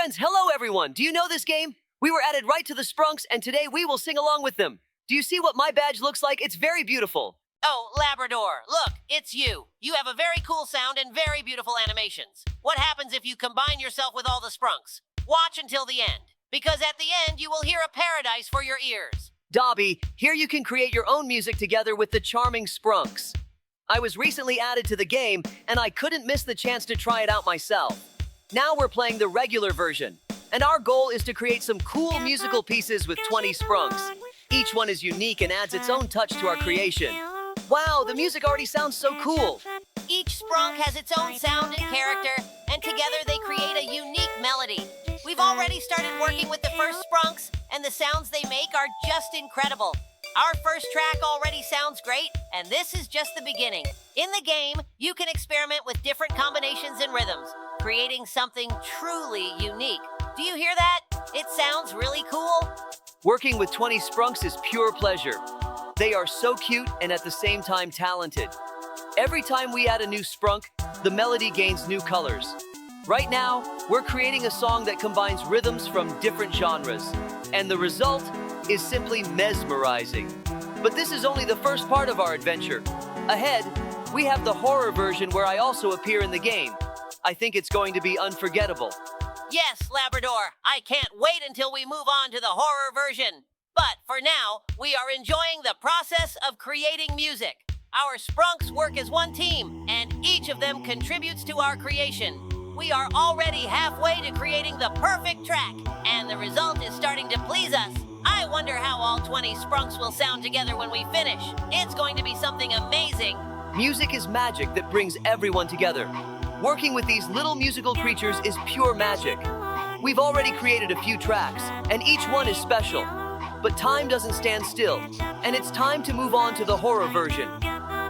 Friends, hello everyone! Do you know this game? We were added right to the Sprunks, and today we will sing along with them. Do you see what my badge looks like? It's very beautiful. Oh, Labrador, look, it's you. You have a very cool sound and very beautiful animations. What happens if you combine yourself with all the Sprunks? Watch until the end, because at the end you will hear a paradise for your ears. Dobby, here you can create your own music together with the charming Sprunks. I was recently added to the game, and I couldn't miss the chance to try it out myself. Now we're playing the regular version, and our goal is to create some cool musical pieces with 20 Sprunks. Each one is unique and adds its own touch to our creation. Wow, the music already sounds so cool. Each Sprunk has its own sound and character, and together they create a unique melody. We've already started working with the first Sprunks, and the sounds they make are just incredible. Our first track already sounds great, and this is just the beginning. In the game, you can experiment with different combinations and rhythms, creating something truly unique. Do you hear that? It sounds really cool. Working with 20 Sprunks is pure pleasure. They are so cute and at the same time talented. Every time we add a new Sprunk, the melody gains new colors. Right now, we're creating a song that combines rhythms from different genres, and the result is simply mesmerizing. But this is only the first part of our adventure. Ahead, we have the horror version where I also appear in the game. I think it's going to be unforgettable. Yes, Labrador, I can't wait until we move on to the horror version. But for now, we are enjoying the process of creating music. Our Sprunks work as one team, and each of them contributes to our creation. We are already halfway to creating the perfect track, and the result is starting to please us. I wonder how all 20 Sprunks will sound together when we finish. It's going to be something amazing. Music is magic that brings everyone together. Working with these little musical creatures is pure magic. We've already created a few tracks, and each one is special. But time doesn't stand still, and it's time to move on to the horror version.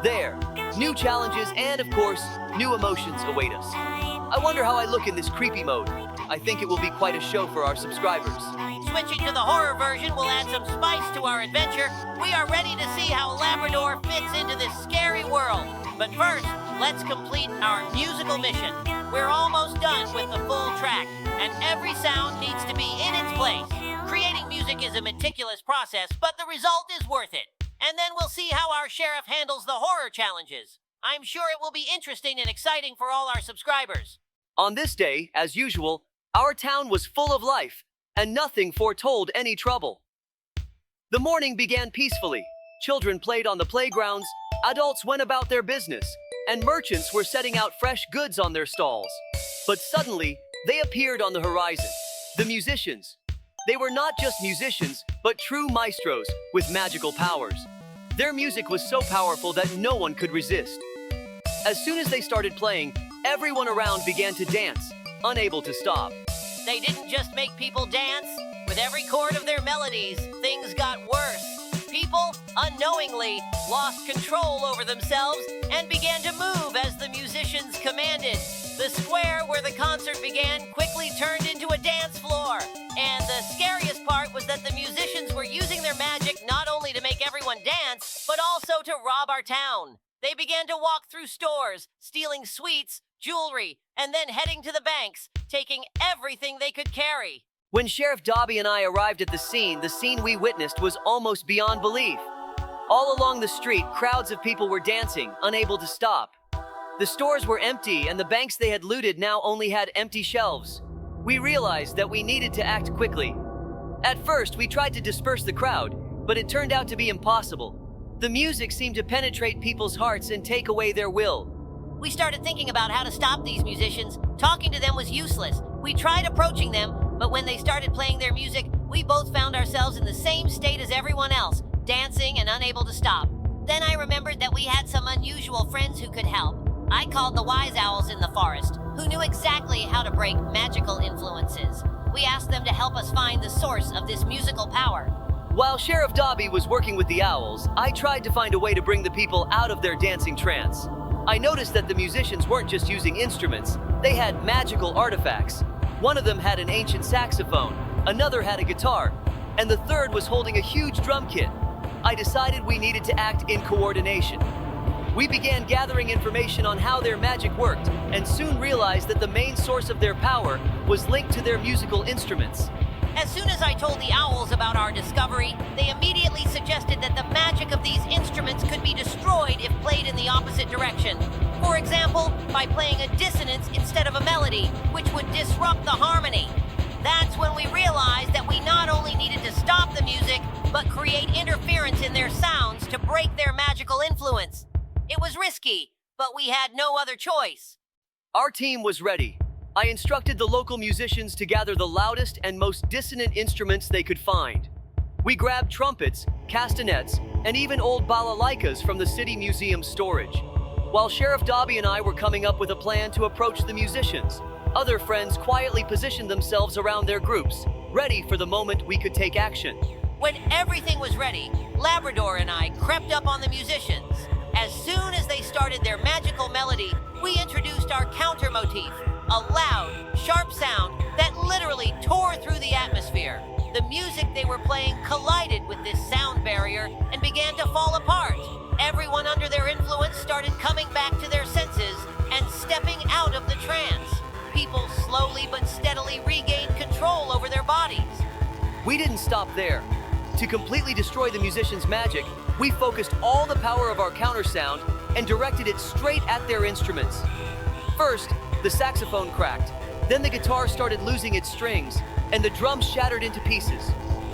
There, new challenges and, of course, new emotions await us. I wonder how I look in this creepy mode. I think it will be quite a show for our subscribers. Switching to the horror version will add some spice to our adventure. We are ready to see how Labrador fits into this scary world. But first, let's complete our musical mission. We're almost done with the full track, and every sound needs to be in its place. Creating music is a meticulous process, but the result is worth it. And then we'll see how our sheriff handles the horror challenges. I'm sure it will be interesting and exciting for all our subscribers. On this day, as usual, our town was full of life, and nothing foretold any trouble. The morning began peacefully. Children played on the playgrounds, adults went about their business, and merchants were setting out fresh goods on their stalls. But suddenly, they appeared on the horizon. The musicians. They were not just musicians, but true maestros with magical powers. Their music was so powerful that no one could resist. As soon as they started playing, everyone around began to dance, unable to stop. They didn't just make people dance. With every chord of their melodies, things got worse. People, unknowingly, lost control over themselves and began to move as the musicians commanded. The square where the concert began quickly turned into a dance floor. And the scariest part was that the musicians were using their magic not only to make everyone dance, but also to rob our town. They began to walk through stores, stealing sweets, jewelry, and then heading to the banks, taking everything they could carry. When Sheriff Dobby and I arrived at the scene we witnessed was almost beyond belief. All along the street, crowds of people were dancing, unable to stop. The stores were empty, and the banks they had looted now only had empty shelves. We realized that we needed to act quickly. At first, we tried to disperse the crowd, but it turned out to be impossible. The music seemed to penetrate people's hearts and take away their will. We started thinking about how to stop these musicians. Talking to them was useless. We tried approaching them, but when they started playing their music, we both found ourselves in the same state as everyone else, dancing and unable to stop. Then I remembered that we had some unusual friends who could help. I called the wise owls in the forest, who knew exactly how to break magical influences. We asked them to help us find the source of this musical power. While Sheriff Dobby was working with the owls, I tried to find a way to bring the people out of their dancing trance. I noticed that the musicians weren't just using instruments, they had magical artifacts. One of them had an ancient saxophone, another had a guitar, and the third was holding a huge drum kit. I decided we needed to act in coordination. We began gathering information on how their magic worked, and soon realized that the main source of their power was linked to their musical instruments. As soon as I told the owls about our discovery, they immediately suggested that the magic of these instruments could be destroyed if played in the opposite direction. For example, by playing a dissonance instead of a melody, which would disrupt the harmony. That's when we realized that we not only needed to stop the music, but create interference in their sounds to break their magical influence. It was risky, but we had no other choice. Our team was ready. I instructed the local musicians to gather the loudest and most dissonant instruments they could find. We grabbed trumpets, castanets, and even old balalaikas from the city museum storage. While Sheriff Dobby and I were coming up with a plan to approach the musicians, other friends quietly positioned themselves around their groups, ready for the moment we could take action. When everything was ready, Labrador and I crept up on the musicians. As soon as they started their magical melody, we introduced our counter motif, a loud, sharp sound that literally tore through the atmosphere. The music they were playing collided with this sound barrier and began to fall apart. Everyone under their influence started coming back to their senses and stepping out of the trance. People slowly but steadily regained control over their bodies. We didn't stop there. To completely destroy the musicians' magic, we focused all the power of our countersound and directed it straight at their instruments. First, the saxophone cracked. Then the guitar started losing its strings, and the drums shattered into pieces.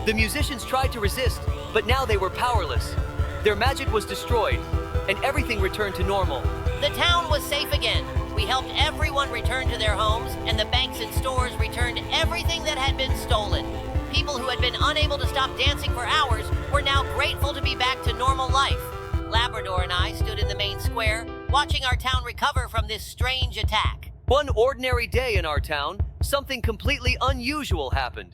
The musicians tried to resist, but now they were powerless. Their magic was destroyed, and everything returned to normal. The town was safe again. We helped everyone return to their homes, and the banks and stores returned everything that had been stolen. People who had been unable to stop dancing for hours were now grateful to be back to normal life. Labrador and I stood in the main square, watching our town recover from this strange attack. One ordinary day in our town, something completely unusual happened.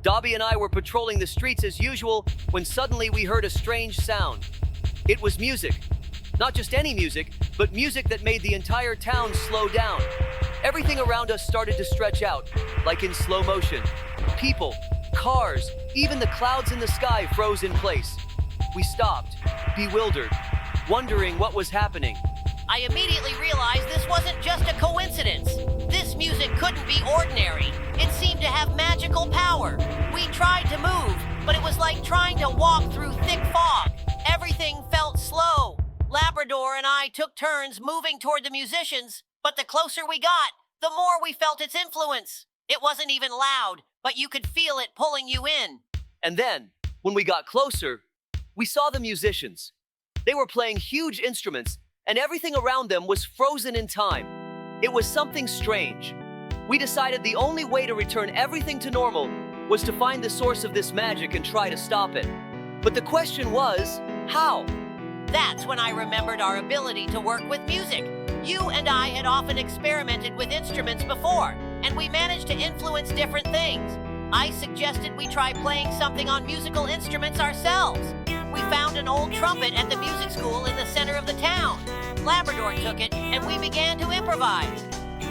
Dobby and I were patrolling the streets as usual when suddenly we heard a strange sound. It was music. Not just any music, but music that made the entire town slow down. Everything around us started to stretch out, like in slow motion. People, cars, even the clouds in the sky froze in place. We stopped, bewildered, wondering what was happening. I immediately realized this wasn't just a coincidence. This music couldn't be ordinary. It seemed to have magical power. We tried to move, but it was like trying to walk through thick fog. Everything felt slow. Labrador and I took turns moving toward the musicians, but the closer we got, the more we felt its influence. It wasn't even loud, but you could feel it pulling you in. And then, when we got closer, we saw the musicians. They were playing huge instruments, and everything around them was frozen in time. It was something strange. We decided the only way to return everything to normal was to find the source of this magic and try to stop it. But the question was, how? That's when I remembered our ability to work with music. You and I had often experimented with instruments before, and we managed to influence different things. I suggested we try playing something on musical instruments ourselves. We found an old trumpet at the music school in the center of the town. Labrador took it, and we began to improvise.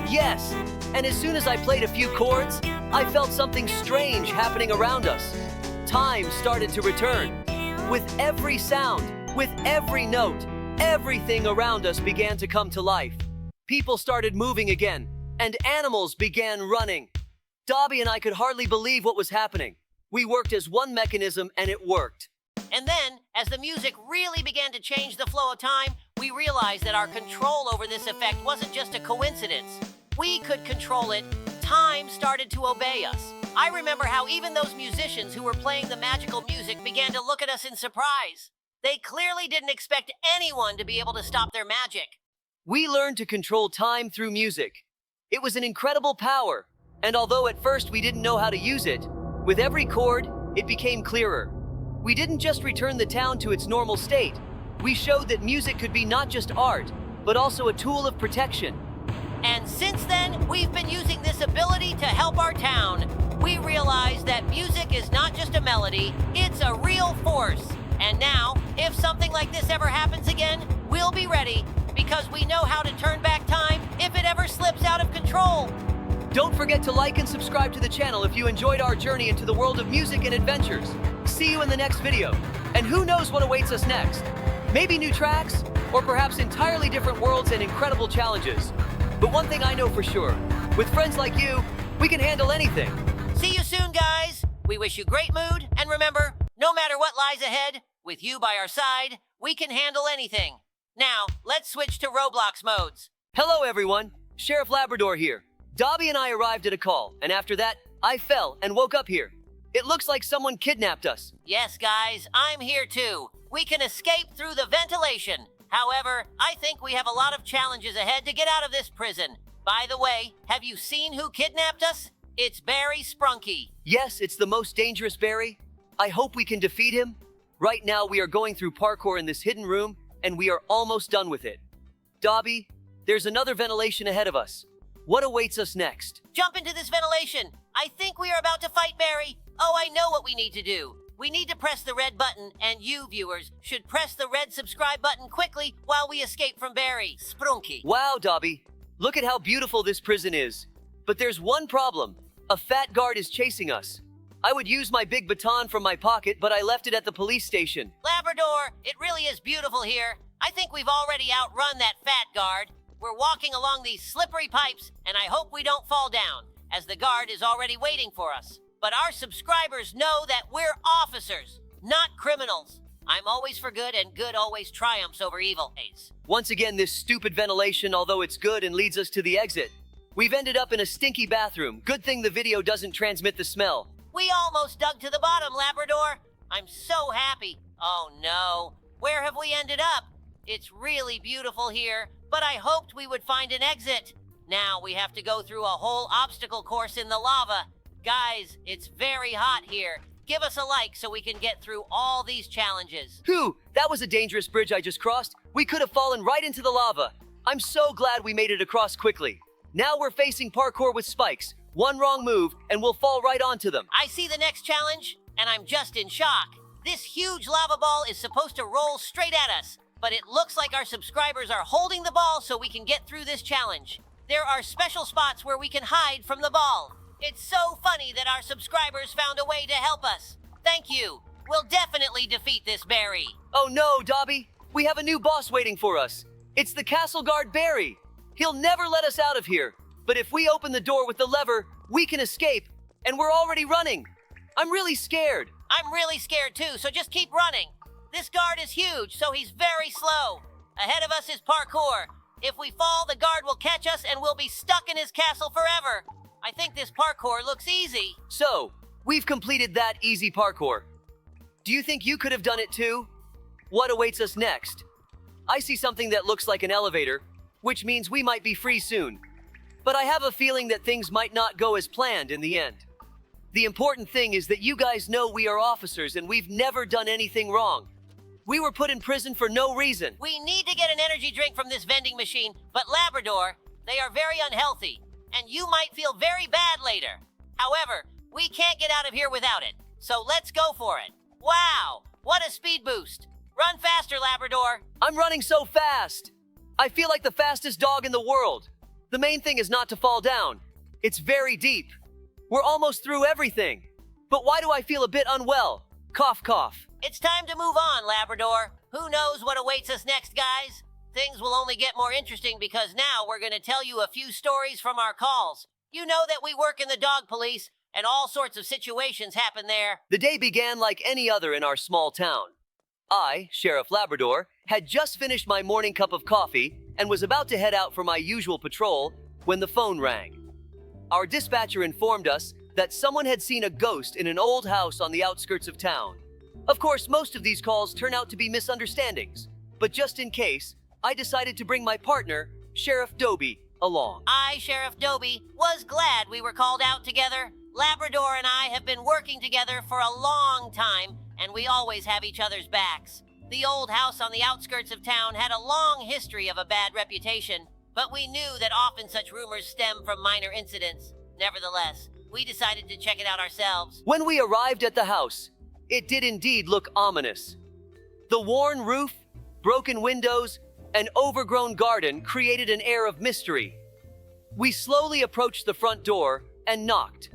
Yes, and as soon as I played a few chords, I felt something strange happening around us. Time started to return. With every sound, with every note, everything around us began to come to life. People started moving again, and animals began running. Dobby and I could hardly believe what was happening. We worked as one mechanism, and it worked. And then, as the music really began to change the flow of time, we realized that our control over this effect wasn't just a coincidence. We could control it. Time started to obey us. I remember how even those musicians who were playing the magical music began to look at us in surprise. They clearly didn't expect anyone to be able to stop their magic. We learned to control time through music. It was an incredible power, and although at first we didn't know how to use it, with every chord, it became clearer. We didn't just return the town to its normal state. We showed that music could be not just art, but also a tool of protection. And since then, we've been using this ability to help our town. We realized that music is not just a melody, it's a real force. And now, if something like this ever happens again, we'll be ready, because we know how to turn back time if it ever slips out of control. Don't forget to like and subscribe to the channel if you enjoyed our journey into the world of music and adventures. See you in the next video. And who knows what awaits us next? Maybe new tracks? or perhaps entirely different worlds and incredible challenges. But one thing I know for sure, with friends like you, we can handle anything. See you soon, guys. We wish you great mood, and remember, no matter what lies ahead, with you by our side, we can handle anything. Now, let's switch to Roblox modes. Hello everyone, Sheriff Labrador here. Dobby and I arrived at a call, and after that, I fell and woke up here. It looks like someone kidnapped us. Yes, guys, I'm here too. We can escape through the ventilation. However, I think we have a lot of challenges ahead to get out of this prison. By the way, have you seen who kidnapped us? It's Barry Sprunki. Yes, it's the most dangerous Barry. I hope we can defeat him. Right now, we are going through parkour in this hidden room, and we are almost done with it. Dobby, there's another ventilation ahead of us. What awaits us next? Jump into this ventilation. I think we are about to fight Barry. Oh, I know what we need to do. We need to press the red button, and you, viewers, should press the red subscribe button quickly while we escape from Barry. Sprunki. Wow, Dobby. Look at how beautiful this prison is. But there's one problem. A fat guard is chasing us. I would use my big baton from my pocket, but I left it at the police station. Labrador, it really is beautiful here. I think we've already outrun that fat guard. We're walking along these slippery pipes, and I hope we don't fall down, as the guard is already waiting for us. But our subscribers know that we're officers, not criminals. I'm always for good, and good always triumphs over evil. Once again, this stupid ventilation, although it's good and leads us to the exit. We've ended up in a stinky bathroom. Good thing the video doesn't transmit the smell. We almost dug to the bottom, Labrador. I'm so happy. Oh no, where have we ended up? It's really beautiful here, but I hoped we would find an exit. Now we have to go through a whole obstacle course in the lava. Guys, it's very hot here. Give us a like so we can get through all these challenges. Phew, that was a dangerous bridge I just crossed. We could have fallen right into the lava. I'm so glad we made it across quickly. Now we're facing parkour with spikes. One wrong move, and we'll fall right onto them. I see the next challenge, and I'm just in shock. This huge lava ball is supposed to roll straight at us, but it looks like our subscribers are holding the ball so we can get through this challenge. There are special spots where we can hide from the ball. It's so funny that our subscribers found a way to help us. Thank you. We'll definitely defeat this Barry. Oh no, Dobby. We have a new boss waiting for us. It's the castle guard Barry. He'll never let us out of here. But if we open the door with the lever, we can escape. And we're already running. I'm really scared. I'm really scared too, so just keep running. This guard is huge, so he's very slow. Ahead of us is parkour. If we fall, the guard will catch us and we'll be stuck in his castle forever. I think this parkour looks easy. So, we've completed that easy parkour. Do you think you could have done it too? What awaits us next? I see something that looks like an elevator, which means we might be free soon. But I have a feeling that things might not go as planned in the end. The important thing is that you guys know we are officers and we've never done anything wrong. We were put in prison for no reason. We need to get an energy drink from this vending machine, but Labrador, they are very unhealthy, and you might feel very bad later. However, we can't get out of here without it, so let's go for it. Wow, what a speed boost. Run faster, Labrador. I'm running so fast. I feel like the fastest dog in the world. The main thing is not to fall down. It's very deep. We're almost through everything. But why do I feel a bit unwell? Cough, cough. It's time to move on, Labrador. Who knows what awaits us next, guys? Things will only get more interesting because now we're going to tell you a few stories from our calls. You know that we work in the dog police, and all sorts of situations happen there. The day began like any other in our small town. I, Sheriff Labrador, had just finished my morning cup of coffee and was about to head out for my usual patrol when the phone rang. Our dispatcher informed us that someone had seen a ghost in an old house on the outskirts of town. Of course, most of these calls turn out to be misunderstandings, but just in case, I decided to bring my partner, Sheriff Dobby, along. I, Sheriff Dobby, was glad we were called out together. Labrador and I have been working together for a long time, and we always have each other's backs. The old house on the outskirts of town had a long history of a bad reputation, but we knew that often such rumors stem from minor incidents. Nevertheless, we decided to check it out ourselves. When we arrived at the house, it did indeed look ominous. The worn roof, broken windows, and overgrown garden created an air of mystery. We slowly approached the front door and knocked.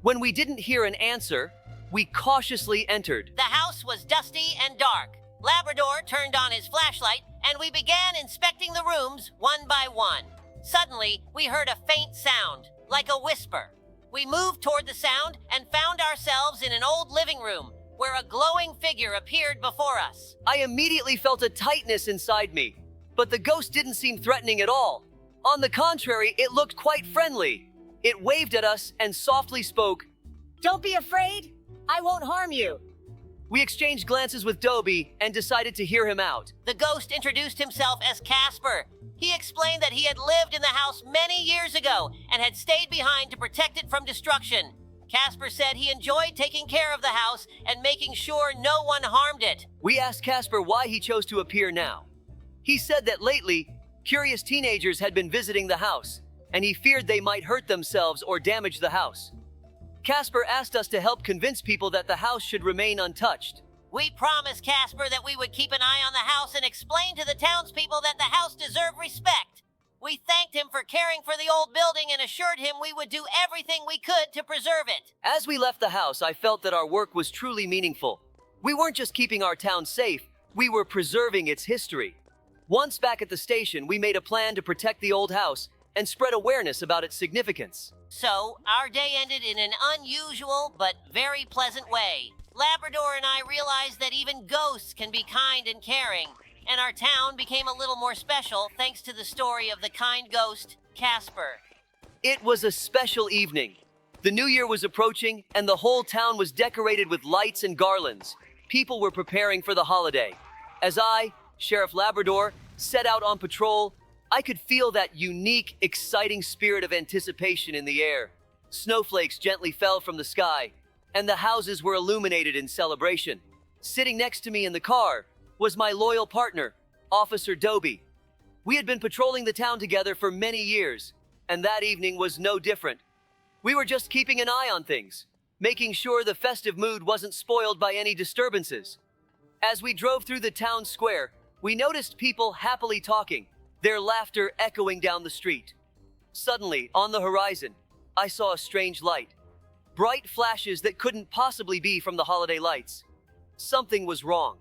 When we didn't hear an answer, we cautiously entered. The house was dusty and dark. Labrador turned on his flashlight and we began inspecting the rooms one by one. Suddenly, we heard a faint sound, like a whisper. We moved toward the sound and found ourselves in an old living room where a glowing figure appeared before us. I immediately felt a tightness inside me, but the ghost didn't seem threatening at all. On the contrary, it looked quite friendly. It waved at us and softly spoke, Don't be afraid. I won't harm you. We exchanged glances with Dobie and decided to hear him out. The ghost introduced himself as Casper. He explained that he had lived in the house many years ago and had stayed behind to protect it from destruction. Casper said he enjoyed taking care of the house and making sure no one harmed it. We asked Casper why he chose to appear now. He said that lately, curious teenagers had been visiting the house, and he feared they might hurt themselves or damage the house. Casper asked us to help convince people that the house should remain untouched. We promised Casper that we would keep an eye on the house and explain to the townspeople that the house deserved respect. We thanked him for caring for the old building and assured him we would do everything we could to preserve it. As we left the house, I felt that our work was truly meaningful. We weren't just keeping our town safe, we were preserving its history. Once back at the station, we made a plan to protect the old house and spread awareness about its significance. So, our day ended in an unusual but very pleasant way. Labrador and I realized that even ghosts can be kind and caring, and our town became a little more special thanks to the story of the kind ghost, Casper. It was a special evening. The new year was approaching, and the whole town was decorated with lights and garlands. People were preparing for the holiday. As I, Sheriff Labrador, set out on patrol, I could feel that unique, exciting spirit of anticipation in the air. Snowflakes gently fell from the sky, and the houses were illuminated in celebration. Sitting next to me in the car was my loyal partner, Officer Dobie. We had been patrolling the town together for many years, and that evening was no different. We were just keeping an eye on things, making sure the festive mood wasn't spoiled by any disturbances. As we drove through the town square, we noticed people happily talking, their laughter echoing down the street. Suddenly, on the horizon, I saw a strange light. Bright flashes that couldn't possibly be from the holiday lights. Something was wrong.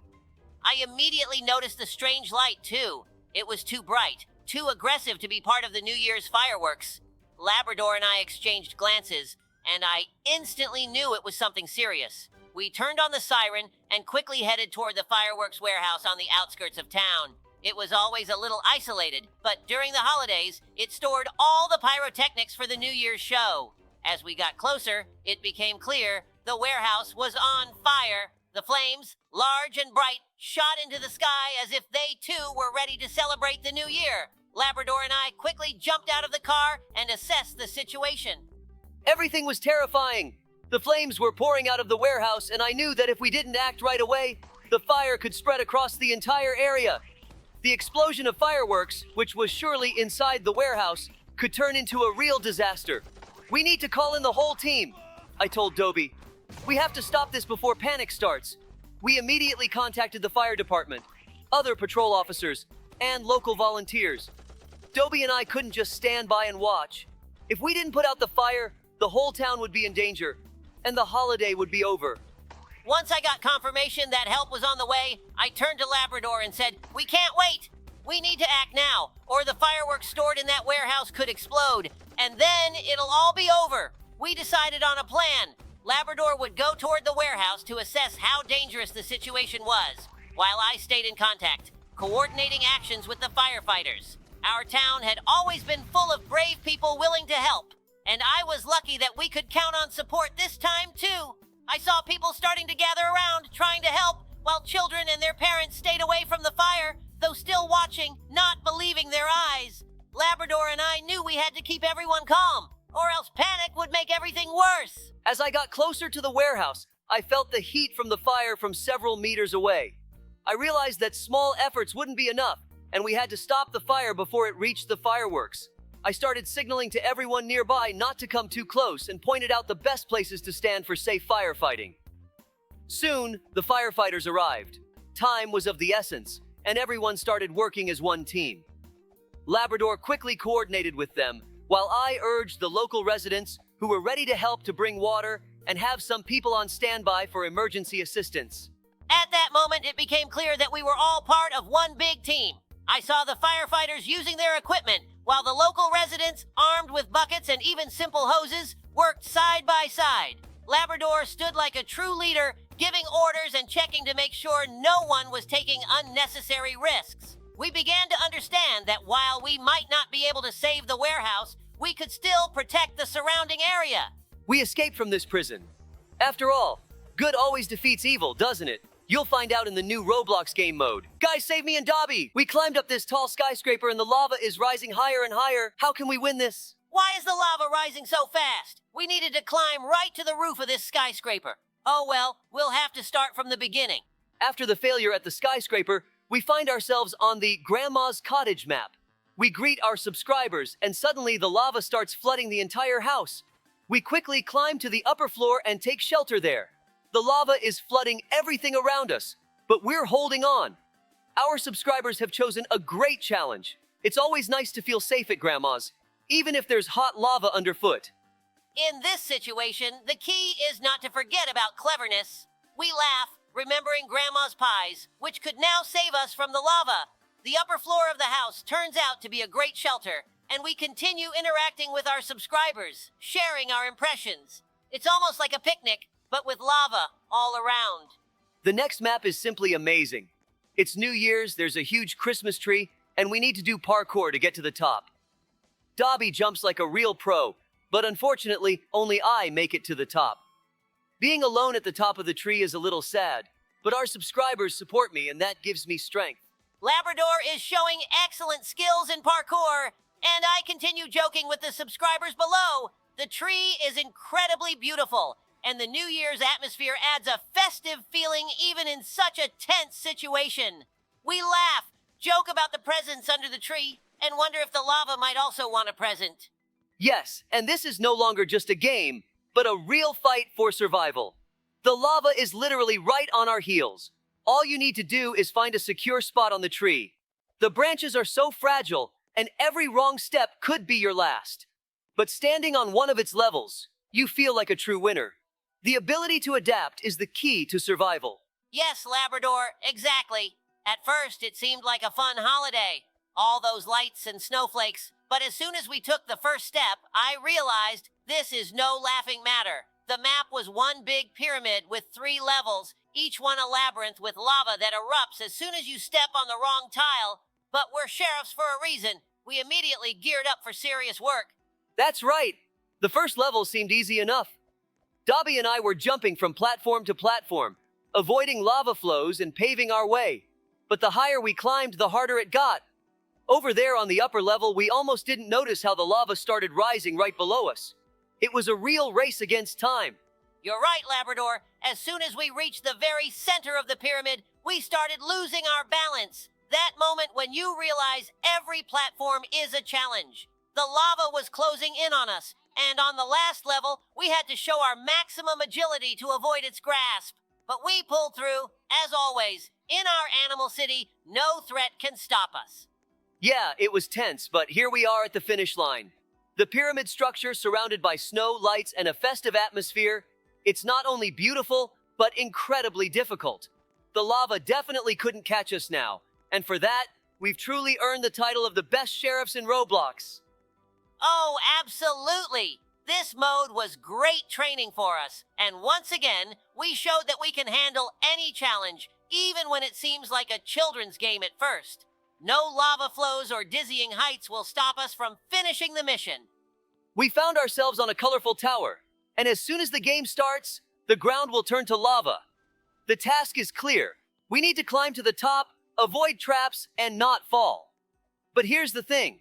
I immediately noticed the strange light, too. It was too bright, too aggressive to be part of the New Year's fireworks. Labrador and I exchanged glances, and I instantly knew it was something serious. We turned on the siren and quickly headed toward the fireworks warehouse on the outskirts of town. It was always a little isolated, but during the holidays, it stored all the pyrotechnics for the New Year's show. As we got closer, it became clear the warehouse was on fire. The flames, large and bright, shot into the sky as if they too were ready to celebrate the new year. Labrador and I quickly jumped out of the car and assessed the situation. Everything was terrifying. The flames were pouring out of the warehouse, and I knew that if we didn't act right away, the fire could spread across the entire area. The explosion of fireworks, which was surely inside the warehouse, could turn into a real disaster. We need to call in the whole team, I told Dobie. We have to stop this before panic starts. We immediately contacted the fire department, other patrol officers, and local volunteers. Dobie and I couldn't just stand by and watch. If we didn't put out the fire, the whole town would be in danger, and the holiday would be over. Once I got confirmation that help was on the way, I turned to Labrador and said, "We can't wait! We need to act now, or the fireworks stored in that warehouse could explode, and then it'll all be over." We decided on a plan. Labrador would go toward the warehouse to assess how dangerous the situation was, while I stayed in contact, coordinating actions with the firefighters. Our town had always been full of brave people willing to help, and I was lucky that we could count on support this time too. I saw people starting to gather around, trying to help, while children and their parents stayed away from the fire, though still watching, not believing their eyes. Labrador and I knew we had to keep everyone calm, or else panic would make everything worse. As I got closer to the warehouse, I felt the heat from the fire from several meters away. I realized that small efforts wouldn't be enough, and we had to stop the fire before it reached the fireworks. I started signaling to everyone nearby not to come too close and pointed out the best places to stand for safe firefighting. Soon, the firefighters arrived. Time was of the essence, and everyone started working as one team. Labrador quickly coordinated with them, while I urged the local residents who were ready to help to bring water and have some people on standby for emergency assistance. At that moment, it became clear that we were all part of one big team. I saw the firefighters using their equipment, while the local residents, armed with buckets and even simple hoses, worked side by side. Labrador stood like a true leader, giving orders and checking to make sure no one was taking unnecessary risks. We began to understand that while we might not be able to save the warehouse, we could still protect the surrounding area. We escaped from this prison. After all, good always defeats evil, doesn't it? You'll find out in the new Roblox game mode. Guys, save me and Dobby! We climbed up this tall skyscraper and the lava is rising higher and higher. How can we win this? Why is the lava rising so fast? We needed to climb right to the roof of this skyscraper. Oh well, we'll have to start from the beginning. After the failure at the skyscraper, we find ourselves on the Grandma's Cottage map. We greet our subscribers and suddenly the lava starts flooding the entire house. We quickly climb to the upper floor and take shelter there. The lava is flooding everything around us, but we're holding on. Our subscribers have chosen a great challenge. It's always nice to feel safe at Grandma's, even if there's hot lava underfoot. In this situation, the key is not to forget about cleverness. We laugh, remembering Grandma's pies, which could now save us from the lava. The upper floor of the house turns out to be a great shelter, and we continue interacting with our subscribers, sharing our impressions. It's almost like a picnic, but with lava all around. The next map is simply amazing. It's New Year's, there's a huge Christmas tree, and we need to do parkour to get to the top. Dobby jumps like a real pro, but unfortunately, only I make it to the top. Being alone at the top of the tree is a little sad, but our subscribers support me and that gives me strength. Labrador is showing excellent skills in parkour, and I continue joking with the subscribers below. The tree is incredibly beautiful, and the New Year's atmosphere adds a festive feeling even in such a tense situation. We laugh, joke about the presents under the tree, and wonder if the lava might also want a present. Yes, and this is no longer just a game, but a real fight for survival. The lava is literally right on our heels. All you need to do is find a secure spot on the tree. The branches are so fragile, and every wrong step could be your last. But standing on one of its levels, you feel like a true winner. The ability to adapt is the key to survival. Yes, Labrador, exactly. At first, it seemed like a fun holiday. All those lights and snowflakes. But as soon as we took the first step, I realized this is no laughing matter. The map was one big pyramid with 3 levels, each one a labyrinth with lava that erupts as soon as you step on the wrong tile. But we're sheriffs for a reason. We immediately geared up for serious work. That's right. The first level seemed easy enough. Dobby and I were jumping from platform to platform, avoiding lava flows and paving our way. But the higher we climbed, the harder it got. Over there on the upper level, we almost didn't notice how the lava started rising right below us. It was a real race against time. You're right, Labrador. As soon as we reached the very center of the pyramid, we started losing our balance. That moment when you realize every platform is a challenge. The lava was closing in on us, and on the last level, we had to show our maximum agility to avoid its grasp. But we pulled through, as always. In our animal city, no threat can stop us. Yeah, it was tense, but here we are at the finish line. The pyramid structure surrounded by snow, lights, and a festive atmosphere. It's not only beautiful, but incredibly difficult. The lava definitely couldn't catch us now, and for that, we've truly earned the title of the best sheriffs in Roblox. Oh, absolutely! This mode was great training for us, and once again, we showed that we can handle any challenge, even when it seems like a children's game at first. No lava flows or dizzying heights will stop us from finishing the mission. We found ourselves on a colorful tower, and as soon as the game starts, the ground will turn to lava. The task is clear. We need to climb to the top, avoid traps, and not fall. But here's the thing.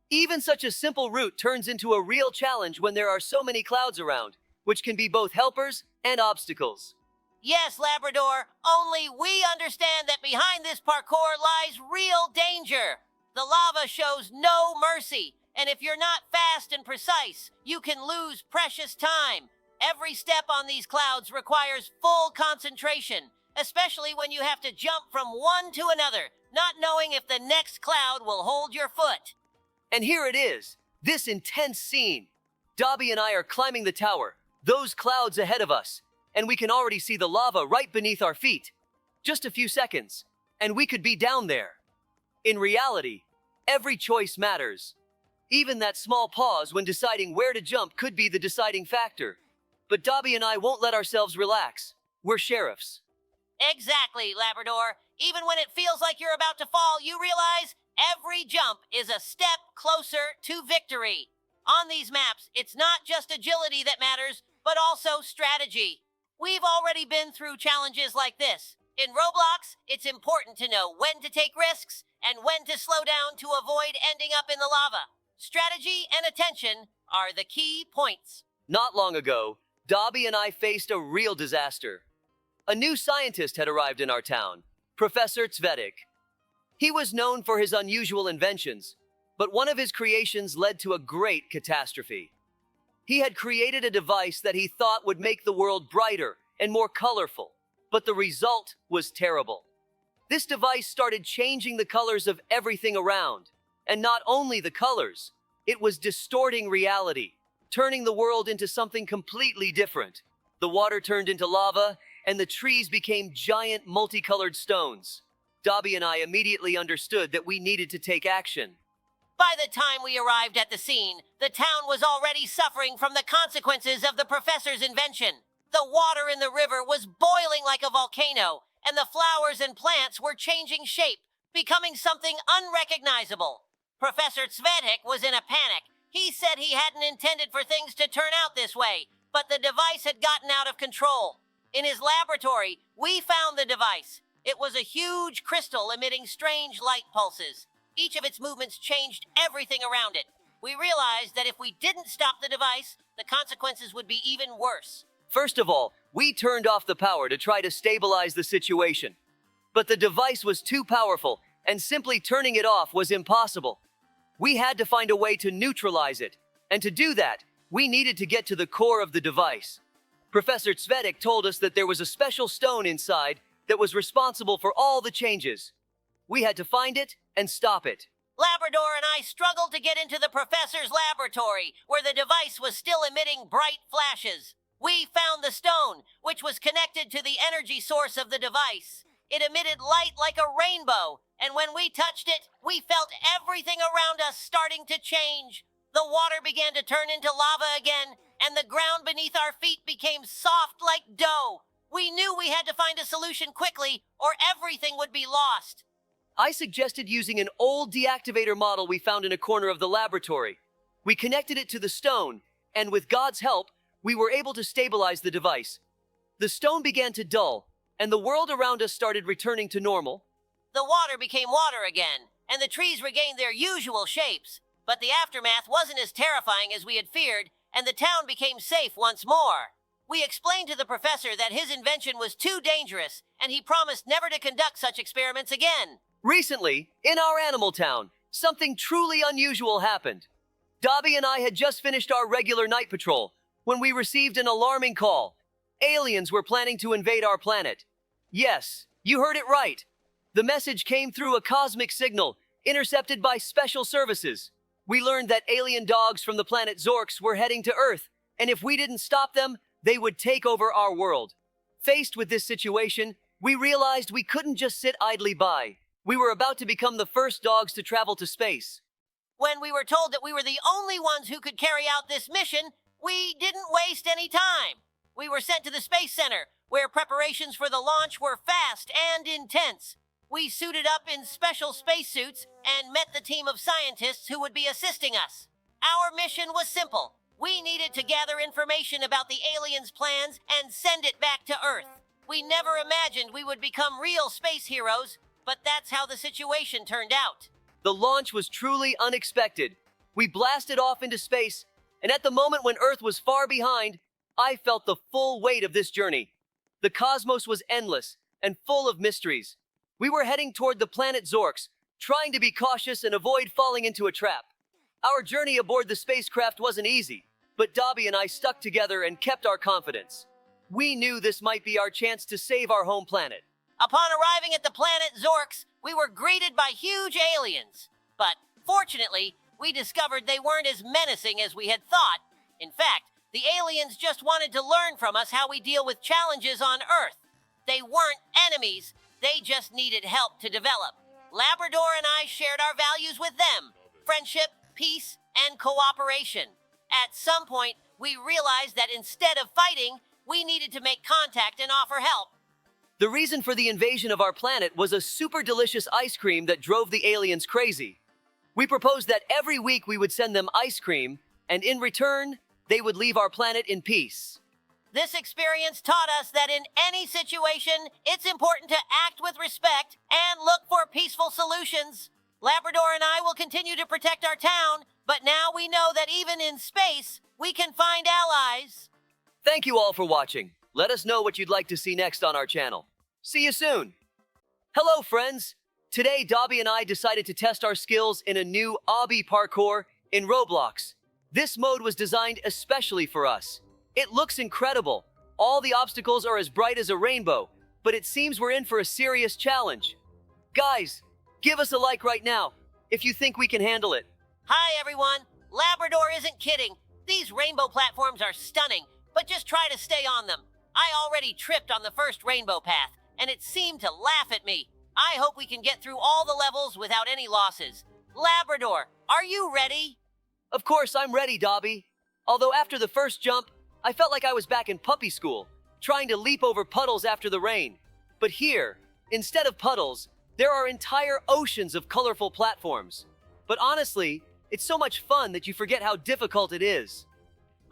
Even such a simple route turns into a real challenge when there are so many clouds around, which can be both helpers and obstacles. Yes, Labrador, only we understand that behind this parkour lies real danger. The lava shows no mercy, and if you're not fast and precise, you can lose precious time. Every step on these clouds requires full concentration, especially when you have to jump from one to another, not knowing if the next cloud will hold your foot. And here it is, this intense scene. Dobby and I are climbing the tower, those clouds ahead of us, and we can already see the lava right beneath our feet. Just a few seconds, and we could be down there. In reality, every choice matters. Even that small pause when deciding where to jump could be the deciding factor. But Dobby and I won't let ourselves relax. We're sheriffs. Exactly, Labrador. Even when it feels like you're about to fall, you realize every jump is a step closer to victory. On these maps, it's not just agility that matters, but also strategy. We've already been through challenges like this. In Roblox, it's important to know when to take risks and when to slow down to avoid ending up in the lava. Strategy and attention are the key points. Not long ago, Dobby and I faced a real disaster. A new scientist had arrived in our town, Professor Cvetic. He was known for his unusual inventions, but one of his creations led to a great catastrophe. He had created a device that he thought would make the world brighter and more colorful, but the result was terrible. This device started changing the colors of everything around, and not only the colors, it was distorting reality, turning the world into something completely different. The water turned into lava, and the trees became giant multicolored stones. Dobby and I immediately understood that we needed to take action. By the time we arrived at the scene, the town was already suffering from the consequences of the professor's invention. The water in the river was boiling like a volcano, and the flowers and plants were changing shape, becoming something unrecognizable. Professor Cvetic was in a panic. He said he hadn't intended for things to turn out this way, but the device had gotten out of control. In his laboratory, we found the device. It was a huge crystal emitting strange light pulses. Each of its movements changed everything around it. We realized that if we didn't stop the device, the consequences would be even worse. First of all, we turned off the power to try to stabilize the situation. But the device was too powerful, and simply turning it off was impossible. We had to find a way to neutralize it, and to do that, we needed to get to the core of the device. Professor Cvetic told us that there was a special stone inside that was responsible for all the changes. We had to find it and stop it. Labrador and I struggled to get into the professor's laboratory, where the device was still emitting bright flashes. We found the stone, which was connected to the energy source of the device. It emitted light like a rainbow, and when we touched it, we felt everything around us starting to change. The water began to turn into lava again, and the ground beneath our feet became soft like dough. We knew we had to find a solution quickly, or everything would be lost. I suggested using an old deactivator model we found in a corner of the laboratory. We connected it to the stone, and with God's help, we were able to stabilize the device. The stone began to dull, and the world around us started returning to normal. The water became water again, and the trees regained their usual shapes. But the aftermath wasn't as terrifying as we had feared, and the town became safe once more. We explained to the professor that his invention was too dangerous, and he promised never to conduct such experiments again. Recently, in our animal town, something truly unusual happened. Dobby and I had just finished our regular night patrol when we received an alarming call. Aliens were planning to invade our planet. Yes, you heard it right. The message came through a cosmic signal, intercepted by special services. We learned that alien dogs from the planet Zorks were heading to Earth, and if we didn't stop them, they would take over our world. Faced with this situation, we realized we couldn't just sit idly by. We were about to become the first dogs to travel to space. When we were told that we were the only ones who could carry out this mission, we didn't waste any time. We were sent to the Space Center, where preparations for the launch were fast and intense. We suited up in special spacesuits and met the team of scientists who would be assisting us. Our mission was simple. We needed to gather information about the aliens' plans and send it back to Earth. We never imagined we would become real space heroes, but that's how the situation turned out. The launch was truly unexpected. We blasted off into space, and at the moment when Earth was far behind, I felt the full weight of this journey. The cosmos was endless and full of mysteries. We were heading toward the planet Zorks, trying to be cautious and avoid falling into a trap. Our journey aboard the spacecraft wasn't easy, but Dobby and I stuck together and kept our confidence. We knew this might be our chance to save our home planet. Upon arriving at the planet Zorks, we were greeted by huge aliens. But fortunately, we discovered they weren't as menacing as we had thought. In fact, the aliens just wanted to learn from us how we deal with challenges on Earth. They weren't enemies, they just needed help to develop. Labrador and I shared our values with them: friendship, peace, and cooperation. At some point, we realized that instead of fighting, we needed to make contact and offer help. The reason for the invasion of our planet was a super delicious ice cream that drove the aliens crazy. We proposed that every week we would send them ice cream, and in return, they would leave our planet in peace. This experience taught us that in any situation, it's important to act with respect and look for peaceful solutions. Labrador and I will continue to protect our town, but now we know that even in space, we can find allies. Thank you all for watching. Let us know what you'd like to see next on our channel. See you soon! Hello, friends! Today, Dobby and I decided to test our skills in a new obby parkour in Roblox. This mode was designed especially for us. It looks incredible. All the obstacles are as bright as a rainbow, but it seems we're in for a serious challenge. Guys, give us a like right now if you think we can handle it. Hi, everyone. Labrador isn't kidding. These rainbow platforms are stunning, but just try to stay on them. I already tripped on the first rainbow path, and it seemed to laugh at me. I hope we can get through all the levels without any losses. Labrador, are you ready? Of course, I'm ready, Dobby. Although after the first jump, I felt like I was back in puppy school, trying to leap over puddles after the rain. But here, instead of puddles, there are entire oceans of colorful platforms. But honestly, it's so much fun that you forget how difficult it is.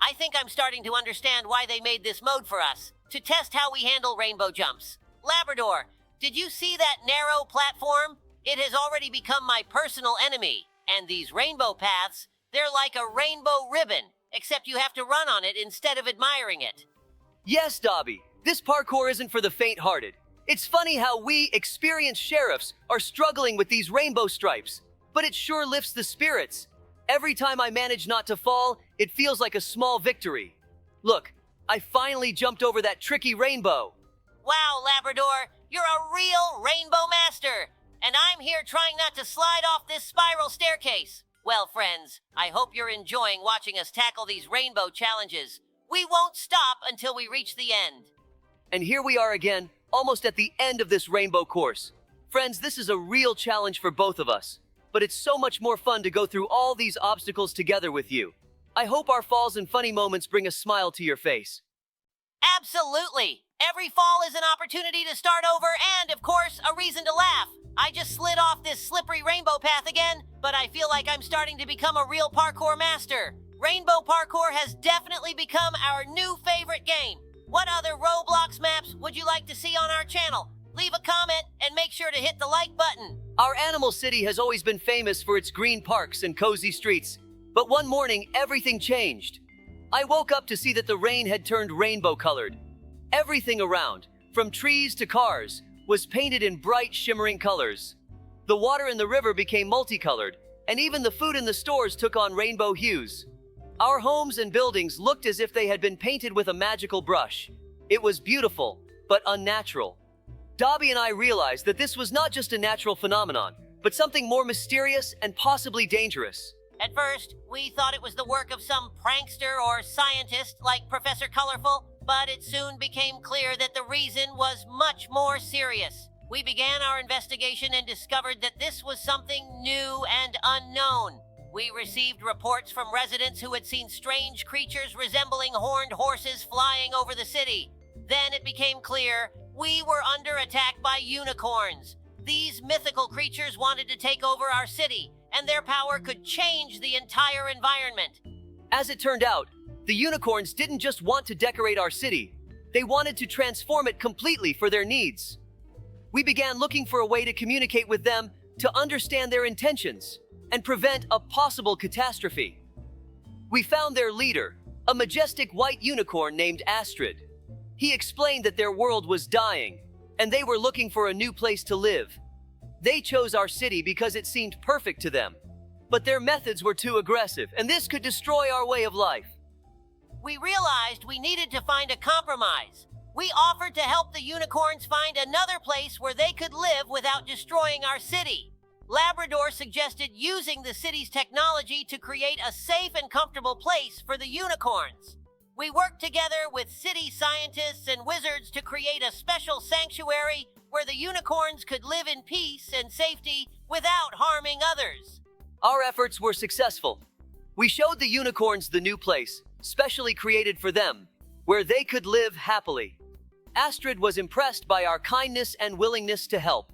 I think I'm starting to understand why they made this mode for us, to test how we handle rainbow jumps. Labrador, did you see that narrow platform? It has already become my personal enemy. And these rainbow paths, they're like a rainbow ribbon, except you have to run on it instead of admiring it. Yes, Dobby, this parkour isn't for the faint-hearted. It's funny how we, experienced sheriffs, are struggling with these rainbow stripes, but it sure lifts the spirits. Every time I manage not to fall, it feels like a small victory. Look, I finally jumped over that tricky rainbow. Wow, Labrador, you're a real rainbow master, and I'm here trying not to slide off this spiral staircase. Well, friends, I hope you're enjoying watching us tackle these rainbow challenges. We won't stop until we reach the end. And here we are again, almost at the end of this rainbow course. Friends, this is a real challenge for both of us, but it's so much more fun to go through all these obstacles together with you. I hope our falls and funny moments bring a smile to your face. Absolutely! Every fall is an opportunity to start over and, of course, a reason to laugh. I just slid off this slippery rainbow path again, but I feel like I'm starting to become a real parkour master. Rainbow parkour has definitely become our new favorite game. What other Roblox maps would you like to see on our channel? Leave a comment and make sure to hit the like button. Our Animal City has always been famous for its green parks and cozy streets, but one morning everything changed. I woke up to see that the rain had turned rainbow-colored. Everything around, from trees to cars, was painted in bright, shimmering colors. The water in the river became multicolored, and even the food in the stores took on rainbow hues. Our homes and buildings looked as if they had been painted with a magical brush. It was beautiful, but unnatural. Dobby and I realized that this was not just a natural phenomenon, but something more mysterious and possibly dangerous. At first, we thought it was the work of some prankster or scientist like Professor Colorful, but it soon became clear that the reason was much more serious. We began our investigation and discovered that this was something new and unknown. We received reports from residents who had seen strange creatures resembling horned horses flying over the city. Then it became clear we were under attack by unicorns. These mythical creatures wanted to take over our city, and their power could change the entire environment. As it turned out, the unicorns didn't just want to decorate our city. They wanted to transform it completely for their needs. We began looking for a way to communicate with them to understand their intentions and prevent a possible catastrophe. We found their leader, a majestic white unicorn named Astrid. He explained that their world was dying, and they were looking for a new place to live. They chose our city because it seemed perfect to them. But their methods were too aggressive, and this could destroy our way of life. We realized we needed to find a compromise. We offered to help the unicorns find another place where they could live without destroying our city. Labrador suggested using the city's technology to create a safe and comfortable place for the unicorns. We worked together with city scientists and wizards to create a special sanctuary where the unicorns could live in peace and safety without harming others. Our efforts were successful. We showed the unicorns the new place, specially created for them, where they could live happily. Astrid was impressed by our kindness and willingness to help.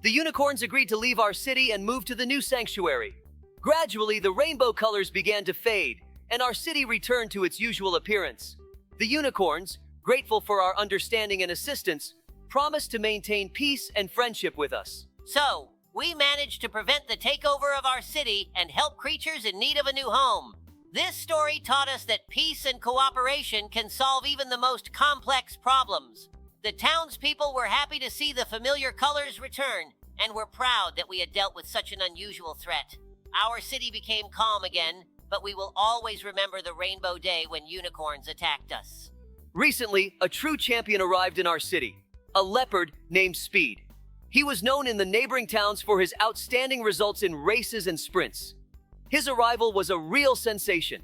The unicorns agreed to leave our city and move to the new sanctuary. Gradually, the rainbow colors began to fade, and our city returned to its usual appearance. The unicorns, grateful for our understanding and assistance, promised to maintain peace and friendship with us. So, we managed to prevent the takeover of our city and help creatures in need of a new home. This story taught us that peace and cooperation can solve even the most complex problems. The townspeople were happy to see the familiar colors return, and were proud that we had dealt with such an unusual threat. Our city became calm again, but we will always remember the rainbow day when unicorns attacked us. Recently, a true champion arrived in our city, a leopard named Speed. He was known in the neighboring towns for his outstanding results in races and sprints. His arrival was a real sensation.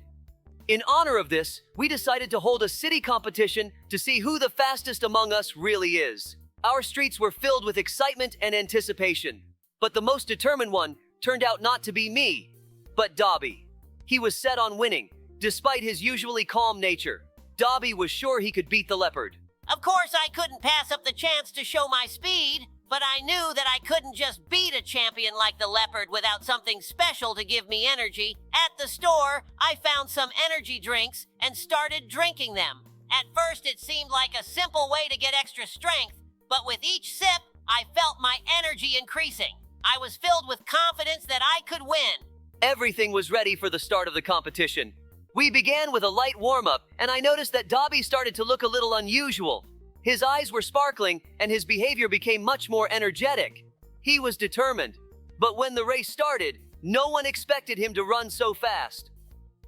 In honor of this, we decided to hold a city competition to see who the fastest among us really is. Our streets were filled with excitement and anticipation, but the most determined one turned out not to be me, but Dobby. He was set on winning, despite his usually calm nature. Dobby was sure he could beat the leopard. Of course, I couldn't pass up the chance to show my speed, but I knew that I couldn't just beat a champion like the leopard without something special to give me energy. At the store, I found some energy drinks and started drinking them. At first, it seemed like a simple way to get extra strength, but with each sip, I felt my energy increasing. I was filled with confidence that I could win. Everything was ready for the start of the competition. We began with a light warm-up, and I noticed that Dobby started to look a little unusual. His eyes were sparkling, and his behavior became much more energetic. He was determined. But when the race started, no one expected him to run so fast.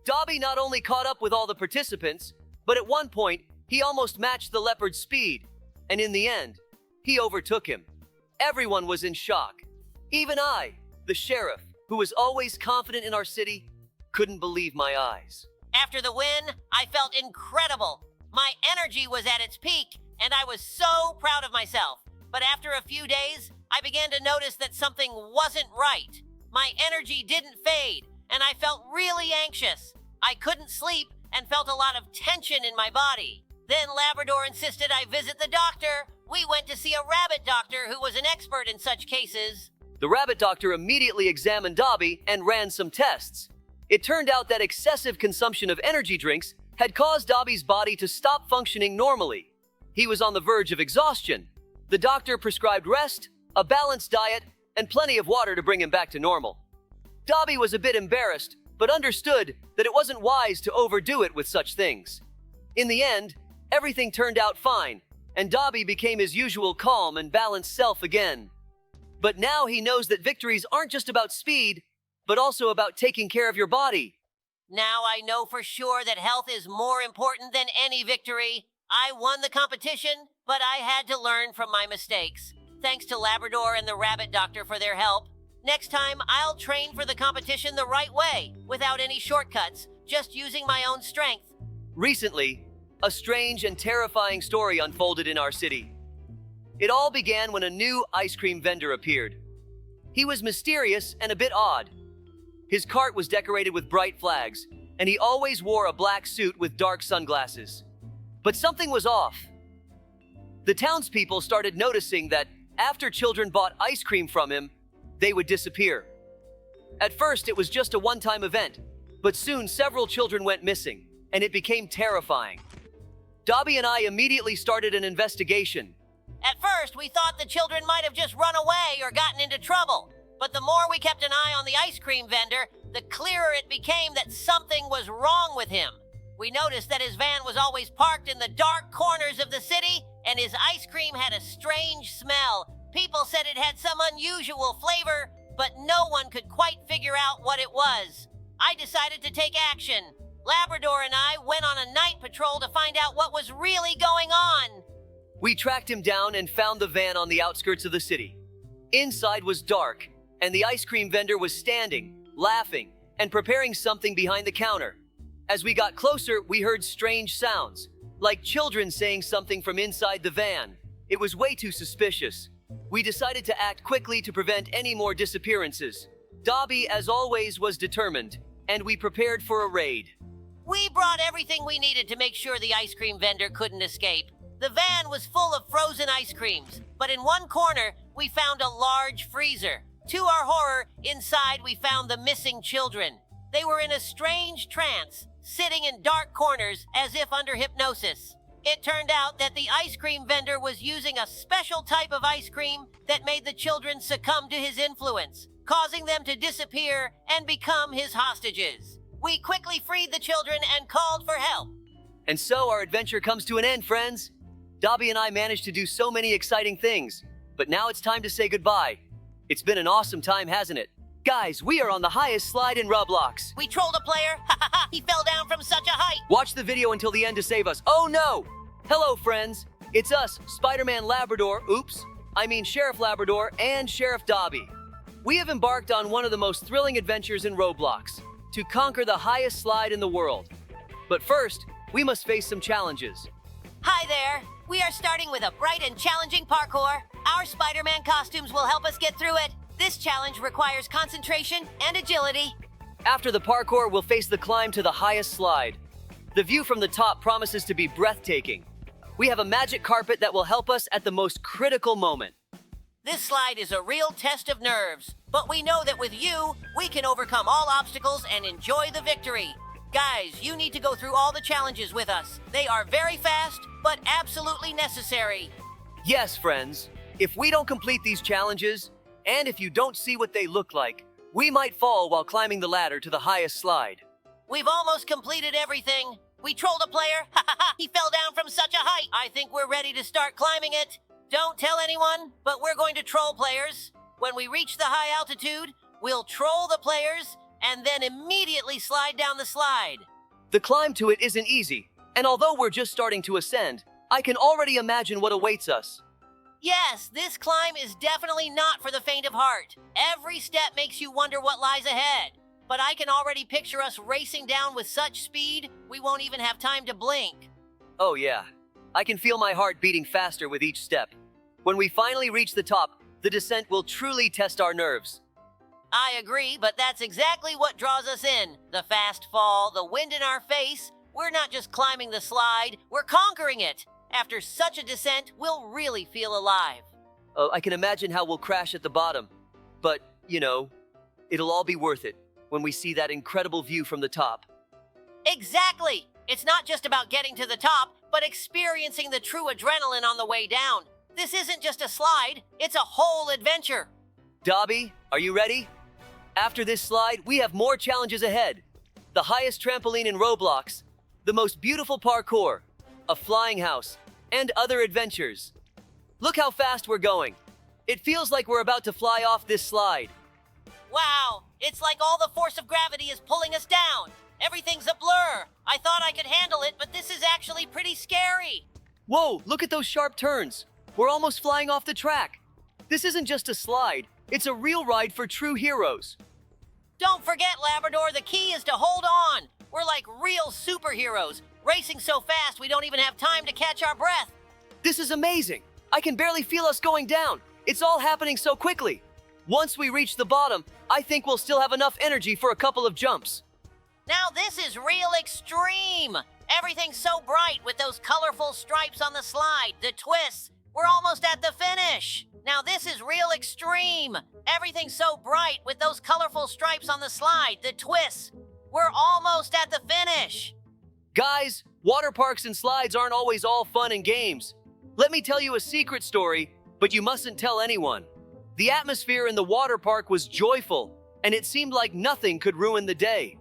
Dobby not only caught up with all the participants, but at one point, he almost matched the leopard's speed. And in the end, he overtook him. Everyone was in shock. Even I, the sheriff, who was always confident in our city, couldn't believe my eyes. After the win, I felt incredible. My energy was at its peak, and I was so proud of myself. But after a few days, I began to notice that something wasn't right. My energy didn't fade, and I felt really anxious. I couldn't sleep and felt a lot of tension in my body. Then Labrador insisted I visit the doctor. We went to see a rabbit doctor who was an expert in such cases. The rabbit doctor immediately examined Dobby and ran some tests. It turned out that excessive consumption of energy drinks had caused Dobby's body to stop functioning normally. He was on the verge of exhaustion. The doctor prescribed rest, a balanced diet, and plenty of water to bring him back to normal. Dobby was a bit embarrassed, but understood that it wasn't wise to overdo it with such things. In the end, everything turned out fine, and Dobby became his usual calm and balanced self again. But now he knows that victories aren't just about speed, but also about taking care of your body. Now I know for sure that health is more important than any victory. I won the competition, but I had to learn from my mistakes. Thanks to Labrador and the rabbit doctor for their help. Next time, I'll train for the competition the right way, without any shortcuts, just using my own strength. Recently, a strange and terrifying story unfolded in our city. It all began when a new ice cream vendor appeared. He was mysterious and a bit odd. His cart was decorated with bright flags, and he always wore a black suit with dark sunglasses. But something was off. The townspeople started noticing that after children bought ice cream from him, they would disappear. At first, it was just a one-time event, but soon several children went missing, and it became terrifying. Dobby and I immediately started an investigation. At first, we thought the children might have just run away or gotten into trouble. But the more we kept an eye on the ice cream vendor, the clearer it became that something was wrong with him. We noticed that his van was always parked in the dark corners of the city, and his ice cream had a strange smell. People said it had some unusual flavor, but no one could quite figure out what it was. I decided to take action. Labrador and I went on a night patrol to find out what was really going on. We tracked him down and found the van on the outskirts of the city. Inside was dark, and the ice cream vendor was standing, laughing, and preparing something behind the counter. As we got closer, we heard strange sounds, like children saying something from inside the van. It was way too suspicious. We decided to act quickly to prevent any more disappearances. Dobby, as always, was determined, and we prepared for a raid. We brought everything we needed to make sure the ice cream vendor couldn't escape. The van was full of frozen ice creams, but in one corner, we found a large freezer. To our horror, inside we found the missing children. They were in a strange trance, sitting in dark corners as if under hypnosis. It turned out that the ice cream vendor was using a special type of ice cream that made the children succumb to his influence, causing them to disappear and become his hostages. We quickly freed the children and called for help. And so our adventure comes to an end, friends. Dobby and I managed to do so many exciting things, but now it's time to say goodbye. It's been an awesome time, hasn't it? Guys, we are on the highest slide in Roblox. We trolled a player. Ha ha ha! He fell down from such a height. Watch the video until the end to save us. Oh no! Hello, friends. It's us, Spider-Man Labrador, Sheriff Labrador, and Sheriff Dobby. We have embarked on one of the most thrilling adventures in Roblox, to conquer the highest slide in the world. But first, we must face some challenges. Hi there. We are starting with a bright and challenging parkour. Our Spider-Man costumes will help us get through it. This challenge requires concentration and agility. After the parkour, we'll face the climb to the highest slide. The view from the top promises to be breathtaking. We have a magic carpet that will help us at the most critical moment. This slide is a real test of nerves, but we know that with you, we can overcome all obstacles and enjoy the victory. Guys, you need to go through all the challenges with us. They are very fast, but absolutely necessary. Yes, friends. If we don't complete these challenges, and if you don't see what they look like, we might fall while climbing the ladder to the highest slide. We've almost completed everything. We trolled a player. Ha ha ha! He fell down from such a height. I think we're ready to start climbing it. Don't tell anyone, but we're going to troll players. When we reach the high altitude, we'll troll the players and then immediately slide down the slide. The climb to it isn't easy, and although we're just starting to ascend, I can already imagine what awaits us. Yes, this climb is definitely not for the faint of heart. Every step makes you wonder what lies ahead. But I can already picture us racing down with such speed, we won't even have time to blink. Oh yeah, I can feel my heart beating faster with each step. When we finally reach the top, the descent will truly test our nerves. I agree, but that's exactly what draws us in. The fast fall, the wind in our face. We're not just climbing the slide, we're conquering it. After such a descent, we'll really feel alive. I can imagine how we'll crash at the bottom. But, it'll all be worth it when we see that incredible view from the top. Exactly! It's not just about getting to the top, but experiencing the true adrenaline on the way down. This isn't just a slide, it's a whole adventure. Dobby, are you ready? After this slide, we have more challenges ahead. The highest trampoline in Roblox, the most beautiful parkour, a flying house, and other adventures. Look how fast we're going. It feels like we're about to fly off this slide. Wow, it's like all the force of gravity is pulling us down. Everything's a blur. I thought I could handle it, but this is actually pretty scary. Whoa, look at those sharp turns. We're almost flying off the track. This isn't just a slide, it's a real ride for true heroes. Don't forget, Labrador, the key is to hold on. We're like real superheroes, racing so fast we don't even have time to catch our breath. This is amazing. I can barely feel us going down. It's all happening so quickly. Once we reach the bottom, I think we'll still have enough energy for a couple of jumps. Now this is real extreme. Everything's so bright with those colorful stripes on the slide, the twists. We're almost at the finish. Now this is real extreme. Everything's so bright with those colorful stripes on the slide, the twists. We're almost at the finish. Guys, water parks and slides aren't always all fun and games. Let me tell you a secret story, but you mustn't tell anyone. The atmosphere in the water park was joyful, and it seemed like nothing could ruin the day.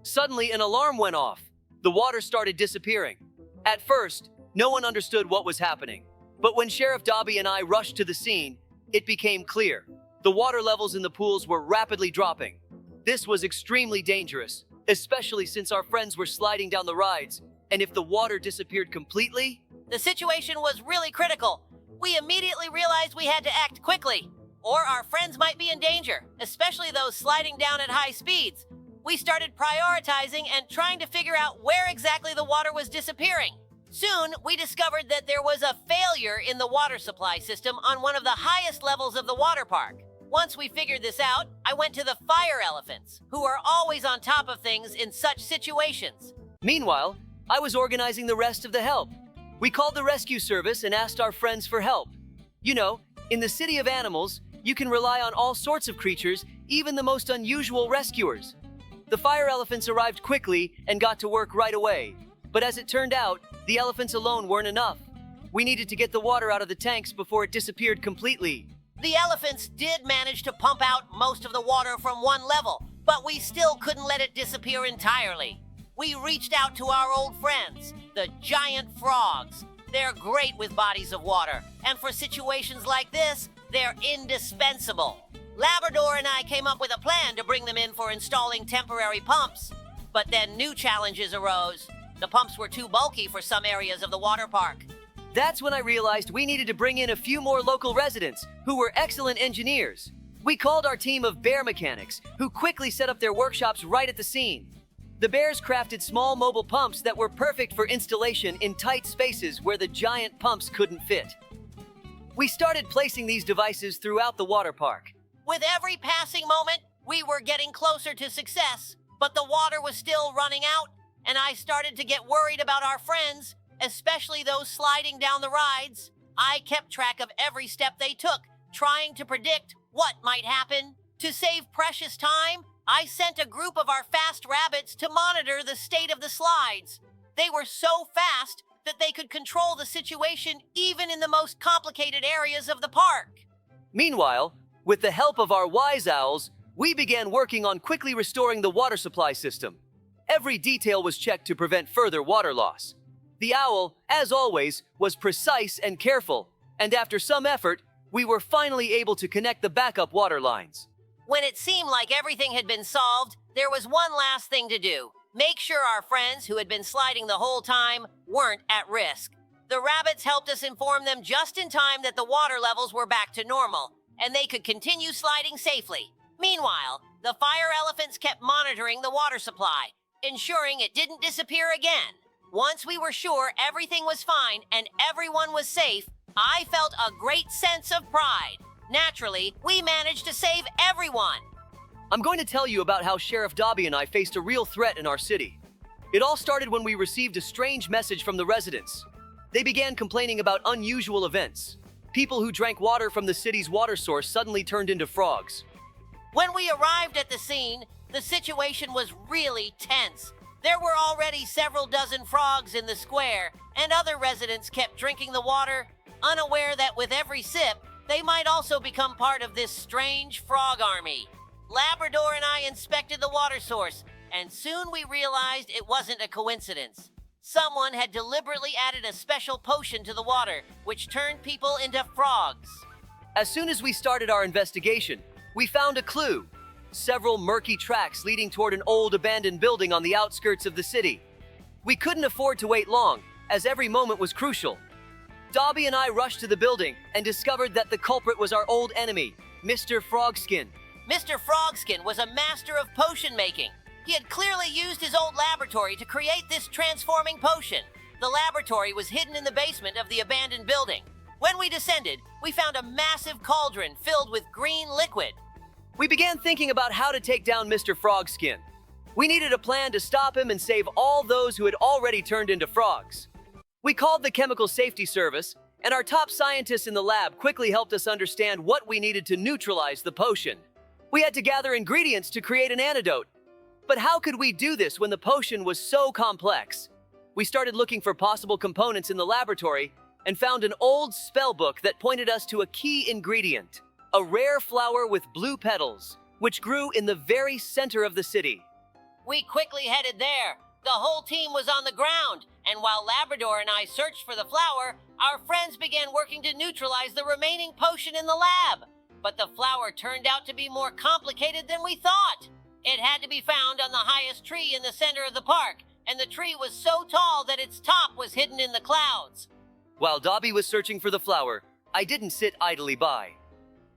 Suddenly, an alarm went off. The water started disappearing. At first, no one understood what was happening. But when Sheriff Dobby and I rushed to the scene, it became clear. The water levels in the pools were rapidly dropping. This was extremely dangerous, especially since our friends were sliding down the rides, and if the water disappeared completely... The situation was really critical. We immediately realized we had to act quickly, or our friends might be in danger, especially those sliding down at high speeds. We started prioritizing and trying to figure out where exactly the water was disappearing. Soon, we discovered that there was a failure in the water supply system on one of the highest levels of the water park. Once we figured this out, I went to the fire elephants, who are always on top of things in such situations. Meanwhile, I was organizing the rest of the help. We called the rescue service and asked our friends for help. You know, in the city of animals, you can rely on all sorts of creatures, even the most unusual rescuers. The fire elephants arrived quickly and got to work right away. But as it turned out, the elephants alone weren't enough. We needed to get the water out of the tanks before it disappeared completely. The elephants did manage to pump out most of the water from one level, but we still couldn't let it disappear entirely. We reached out to our old friends, the giant frogs. They're great with bodies of water, and for situations like this, they're indispensable. Labrador and I came up with a plan to bring them in for installing temporary pumps. But then new challenges arose. The pumps were too bulky for some areas of the water park. That's when I realized we needed to bring in a few more local residents who were excellent engineers. We called our team of bear mechanics, who quickly set up their workshops right at the scene. The bears crafted small mobile pumps that were perfect for installation in tight spaces where the giant pumps couldn't fit. We started placing these devices throughout the water park. With every passing moment, we were getting closer to success, but the water was still running out, and I started to get worried about our friends, especially those sliding down the rides. I kept track of every step they took, trying to predict what might happen. To save precious time, I sent a group of our fast rabbits to monitor the state of the slides. They were so fast that they could control the situation even in the most complicated areas of the park. Meanwhile, with the help of our wise owls, we began working on quickly restoring the water supply system. Every detail was checked to prevent further water loss. The owl, as always, was precise and careful, and after some effort, we were finally able to connect the backup water lines. When it seemed like everything had been solved, there was one last thing to do. Make sure our friends who had been sliding the whole time weren't at risk. The rabbits helped us inform them just in time that the water levels were back to normal, and they could continue sliding safely. Meanwhile, the fire elephants kept monitoring the water supply, ensuring it didn't disappear again. Once we were sure everything was fine and everyone was safe, I felt a great sense of pride. Naturally, we managed to save everyone. I'm going to tell you about how Sheriff Dobby and I faced a real threat in our city. It all started when we received a strange message from the residents. They began complaining about unusual events. People who drank water from the city's water source suddenly turned into frogs. When we arrived at the scene, the situation was really tense. There were already several dozen frogs in the square, and other residents kept drinking the water, unaware that with every sip, they might also become part of this strange frog army. Labrador and I inspected the water source, and soon we realized it wasn't a coincidence. Someone had deliberately added a special potion to the water, which turned people into frogs. As soon as we started our investigation, we found a clue. Several murky tracks leading toward an old abandoned building on the outskirts of the city. We couldn't afford to wait long, as every moment was crucial. Dobby and I rushed to the building and discovered that the culprit was our old enemy, Mr. Frogskin. Mr. Frogskin was a master of potion making. He had clearly used his old laboratory to create this transforming potion. The laboratory was hidden in the basement of the abandoned building. When we descended, we found a massive cauldron filled with green liquid. We began thinking about how to take down Mr. Frogskin. We needed a plan to stop him and save all those who had already turned into frogs. We called the Chemical Safety Service, and our top scientists in the lab quickly helped us understand what we needed to neutralize the potion. We had to gather ingredients to create an antidote. But how could we do this when the potion was so complex? We started looking for possible components in the laboratory and found an old spell book that pointed us to a key ingredient, a rare flower with blue petals, which grew in the very center of the city. We quickly headed there. The whole team was on the ground, and while Labrador and I searched for the flower, our friends began working to neutralize the remaining potion in the lab. But the flower turned out to be more complicated than we thought. It had to be found on the highest tree in the center of the park, and the tree was so tall that its top was hidden in the clouds. While Dobby was searching for the flower, I didn't sit idly by.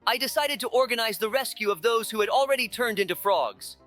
I decided to organize the rescue of those who had already turned into frogs.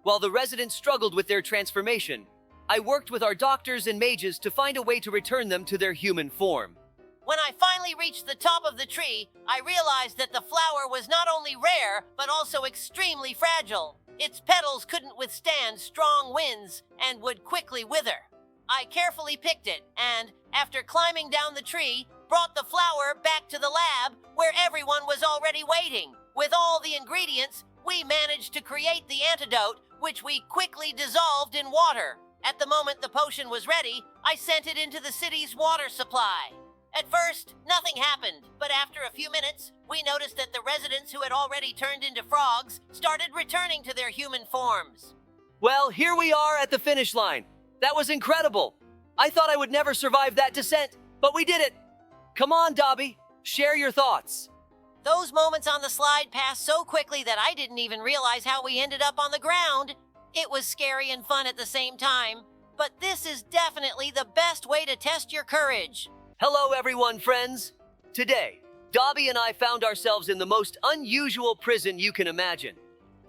While the residents struggled with their transformation, I worked with our doctors and mages to find a way to return them to their human form. When I finally reached the top of the tree, I realized that the flower was not only rare, but also extremely fragile. Its petals couldn't withstand strong winds and would quickly wither. I carefully picked it and, after climbing down the tree, brought the flower back to the lab where everyone was already waiting. With all the ingredients, we managed to create the antidote, which we quickly dissolved in water. At the moment the potion was ready, I sent it into the city's water supply. At first, nothing happened, but after a few minutes, we noticed that the residents who had already turned into frogs started returning to their human forms. Well, here we are at the finish line. That was incredible. I thought I would never survive that descent, but we did it. Come on, Dobby, share your thoughts. Those moments on the slide passed so quickly that I didn't even realize how we ended up on the ground. It was scary and fun at the same time, but this is definitely the best way to test your courage. Hello, everyone, friends. Today, Dobby and I found ourselves in the most unusual prison you can imagine.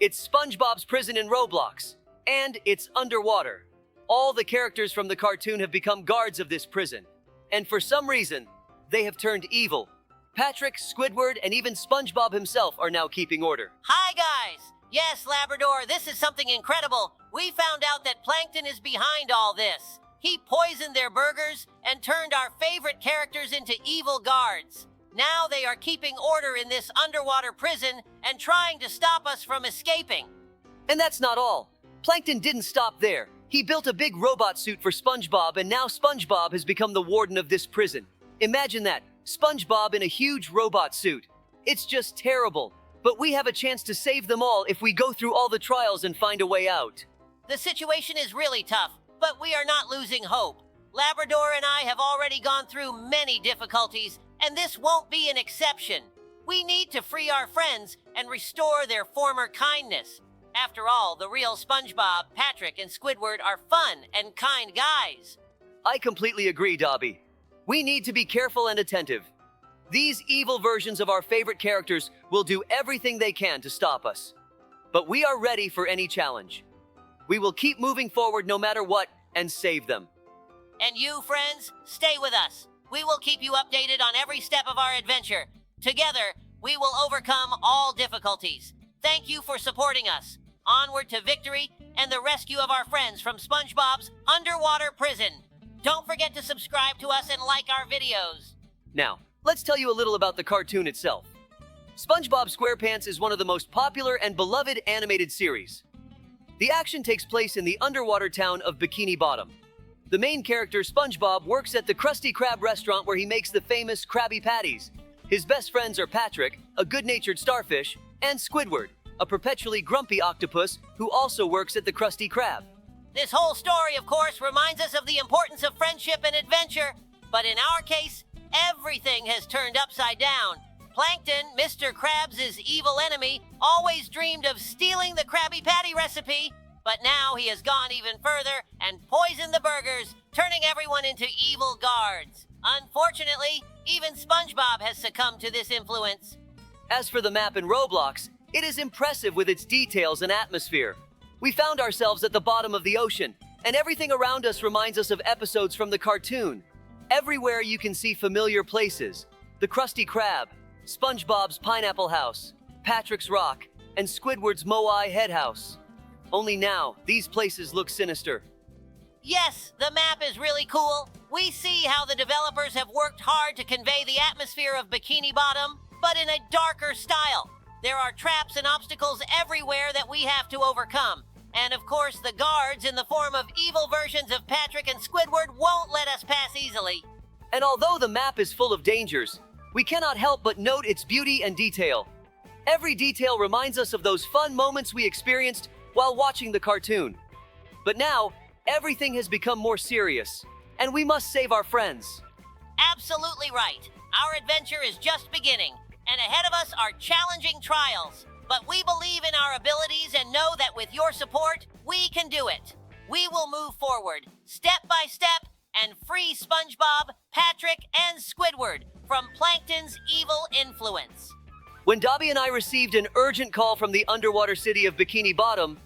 It's SpongeBob's prison in Roblox, and it's underwater. All the characters from the cartoon have become guards of this prison, and for some reason, they have turned evil. Patrick, Squidward, and even SpongeBob himself are now keeping order. Hi, guys! Yes, Labrador, this is something incredible. We found out that Plankton is behind all this. He poisoned their burgers and turned our favorite characters into evil guards. Now they are keeping order in this underwater prison and trying to stop us from escaping. And that's not all. Plankton didn't stop there. He built a big robot suit for SpongeBob, and now SpongeBob has become the warden of this prison. Imagine that, SpongeBob in a huge robot suit. It's just terrible. But we have a chance to save them all if we go through all the trials and find a way out. The situation is really tough, but we are not losing hope. Labrador and I have already gone through many difficulties, and this won't be an exception. We need to free our friends and restore their former kindness. After all, the real SpongeBob, Patrick, and Squidward are fun and kind guys. I completely agree, Dobby. We need to be careful and attentive. These evil versions of our favorite characters will do everything they can to stop us. But we are ready for any challenge. We will keep moving forward no matter what and save them. And you, friends, stay with us. We will keep you updated on every step of our adventure. Together, we will overcome all difficulties. Thank you for supporting us. Onward to victory and the rescue of our friends from SpongeBob's underwater prison. Don't forget to subscribe to us and like our videos. Now, let's tell you a little about the cartoon itself. SpongeBob SquarePants is one of the most popular and beloved animated series. The action takes place in the underwater town of Bikini Bottom. The main character, SpongeBob, works at the Krusty Krab restaurant where he makes the famous Krabby Patties. His best friends are Patrick, a good-natured starfish, and Squidward, a perpetually grumpy octopus who also works at the Krusty Krab. This whole story, of course, reminds us of the importance of friendship and adventure, but in our case, everything has turned upside down. Plankton, Mr. Krabs' evil enemy, always dreamed of stealing the Krabby Patty recipe, but now he has gone even further and poisoned the burgers, turning everyone into evil guards. Unfortunately, even SpongeBob has succumbed to this influence. As for the map in Roblox, it is impressive with its details and atmosphere. We found ourselves at the bottom of the ocean, and everything around us reminds us of episodes from the cartoon. Everywhere you can see familiar places: the Krusty Krab, SpongeBob's Pineapple House, Patrick's Rock, and Squidward's Moai Head House. Only now, these places look sinister. Yes, the map is really cool. We see how the developers have worked hard to convey the atmosphere of Bikini Bottom, but in a darker style. There are traps and obstacles everywhere that we have to overcome. And of course, the guards in the form of evil versions of Patrick and Squidward won't let us pass easily. And although the map is full of dangers, we cannot help but note its beauty and detail. Every detail reminds us of those fun moments we experienced while watching the cartoon. But now, everything has become more serious, and we must save our friends. Absolutely right. Our adventure is just beginning, and ahead of us are challenging trials. But we believe in our abilities and know that with your support, we can do it. We will move forward, step by step, and free SpongeBob, Patrick, and Squidward from Plankton's evil influence. When Dobby and I received an urgent call from the underwater city of Bikini Bottom,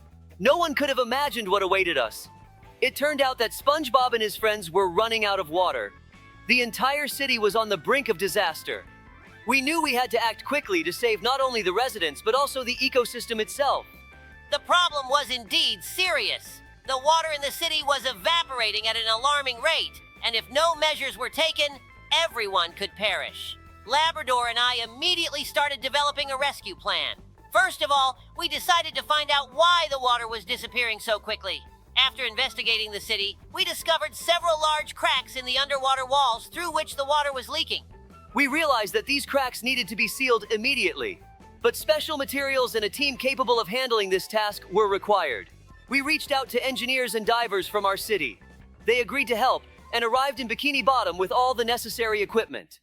No one could have imagined what awaited us. It turned out that SpongeBob and his friends were running out of water. The entire city was on the brink of disaster. We knew we had to act quickly to save not only the residents, but also the ecosystem itself. The problem was indeed serious. The water in the city was evaporating at an alarming rate, and if no measures were taken, everyone could perish. Labrador and I immediately started developing a rescue plan. First of all, we decided to find out why the water was disappearing so quickly. After investigating the city, we discovered several large cracks in the underwater walls through which the water was leaking. We realized that these cracks needed to be sealed immediately, but special materials and a team capable of handling this task were required. We reached out to engineers and divers from our city. They agreed to help and arrived in Bikini Bottom with all the necessary equipment.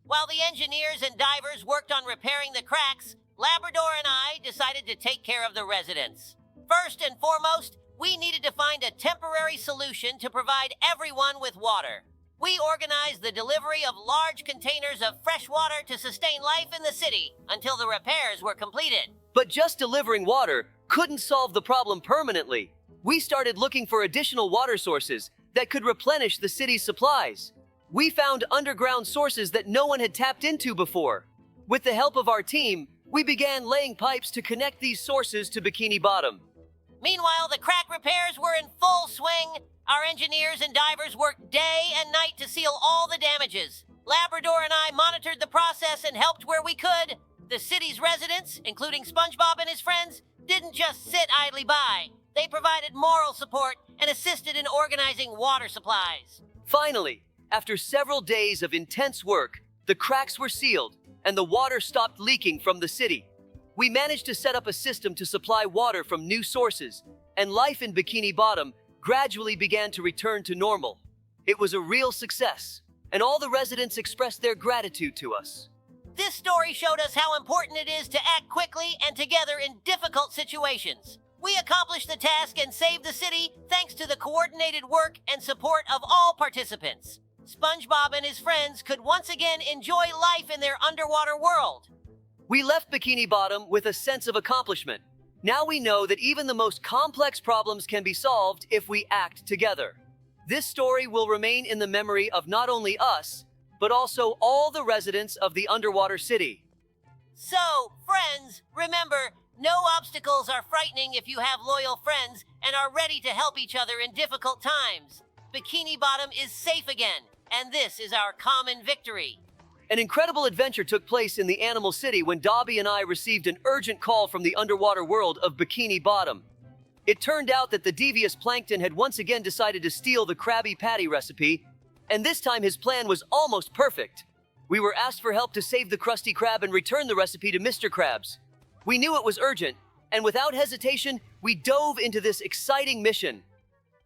While the engineers and divers worked on repairing the cracks, Labrador and I decided to take care of the residents. First and foremost, we needed to find a temporary solution to provide everyone with water. We organized the delivery of large containers of fresh water to sustain life in the city until the repairs were completed. But just delivering water couldn't solve the problem permanently. We started looking for additional water sources that could replenish the city's supplies. We found underground sources that no one had tapped into before. With the help of our team, we began laying pipes to connect these sources to Bikini Bottom. Meanwhile, the crack repairs were in full swing. Our engineers and divers worked day and night to seal all the damages. Labrador and I monitored the process and helped where we could. The city's residents, including SpongeBob and his friends, didn't just sit idly by. They provided moral support and assisted in organizing water supplies. Finally, after several days of intense work, the cracks were sealed and the water stopped leaking from the city. We managed to set up a system to supply water from new sources, and life in Bikini Bottom gradually began to return to normal. It was a real success, and all the residents expressed their gratitude to us. This story showed us how important it is to act quickly and together in difficult situations. We accomplished the task and saved the city thanks to the coordinated work and support of all participants. SpongeBob and his friends could once again enjoy life in their underwater world. We left Bikini Bottom with a sense of accomplishment. Now we know that even the most complex problems can be solved if we act together. This story will remain in the memory of not only us, but also all the residents of the underwater city. So, friends, remember, no obstacles are frightening if you have loyal friends and are ready to help each other in difficult times. Bikini Bottom is safe again, and this is our common victory. An incredible adventure took place in the Animal City when Dobby and I received an urgent call from the underwater world of Bikini Bottom. It turned out that the devious Plankton had once again decided to steal the Krabby Patty recipe, and this time his plan was almost perfect. We were asked for help to save the Krusty Krab and return the recipe to Mr. Krabs. We knew it was urgent, and without hesitation, we dove into this exciting mission.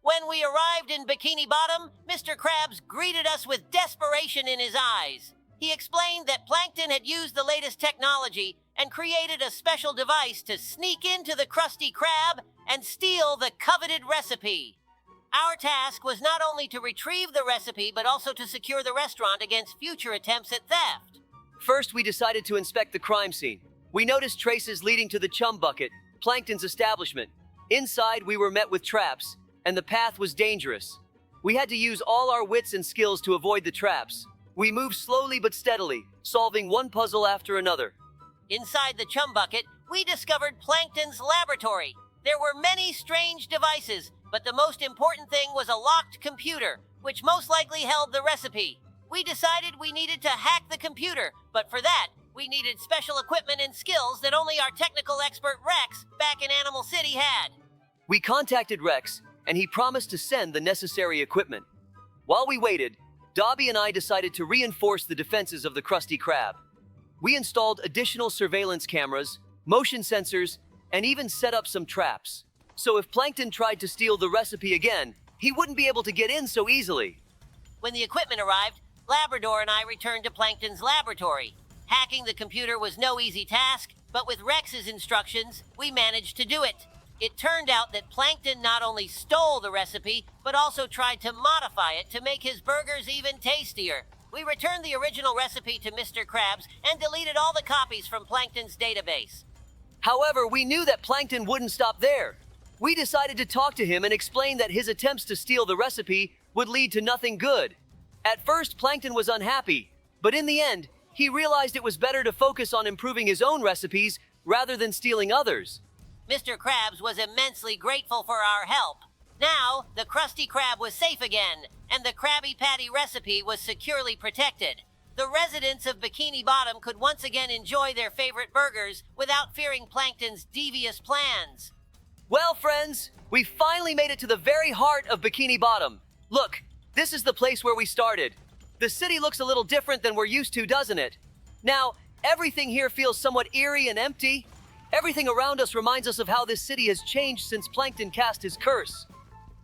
When we arrived in Bikini Bottom, Mr. Krabs greeted us with desperation in his eyes. He explained that Plankton had used the latest technology and created a special device to sneak into the Krusty Krab and steal the coveted recipe. Our task was not only to retrieve the recipe, but also to secure the restaurant against future attempts at theft. First, we decided to inspect the crime scene. We noticed traces leading to the Chum Bucket, Plankton's establishment. Inside, we were met with traps, and the path was dangerous. We had to use all our wits and skills to avoid the traps. We moved slowly but steadily, solving one puzzle after another. Inside the Chum Bucket, we discovered Plankton's laboratory. There were many strange devices, but the most important thing was a locked computer, which most likely held the recipe. We decided we needed to hack the computer, but for that, we needed special equipment and skills that only our technical expert Rex back in Animal City had. We contacted Rex, and he promised to send the necessary equipment. While we waited, Dobby and I decided to reinforce the defenses of the Krusty Krab. We installed additional surveillance cameras, motion sensors, and even set up some traps. So if Plankton tried to steal the recipe again, he wouldn't be able to get in so easily. When the equipment arrived, Labrador and I returned to Plankton's laboratory. Hacking the computer was no easy task, but with Rex's instructions, we managed to do it. It turned out that Plankton not only stole the recipe, but also tried to modify it to make his burgers even tastier. We returned the original recipe to Mr. Krabs and deleted all the copies from Plankton's database. However, we knew that Plankton wouldn't stop there. We decided to talk to him and explain that his attempts to steal the recipe would lead to nothing good. At first, Plankton was unhappy, but in the end, he realized it was better to focus on improving his own recipes rather than stealing others. Mr. Krabs was immensely grateful for our help. Now, the Krusty Krab was safe again, and the Krabby Patty recipe was securely protected. The residents of Bikini Bottom could once again enjoy their favorite burgers without fearing Plankton's devious plans. Well, friends, we finally made it to the very heart of Bikini Bottom. Look, this is the place where we started. The city looks a little different than we're used to, doesn't it? Now, everything here feels somewhat eerie and empty. Everything around us reminds us of how this city has changed since Plankton cast his curse.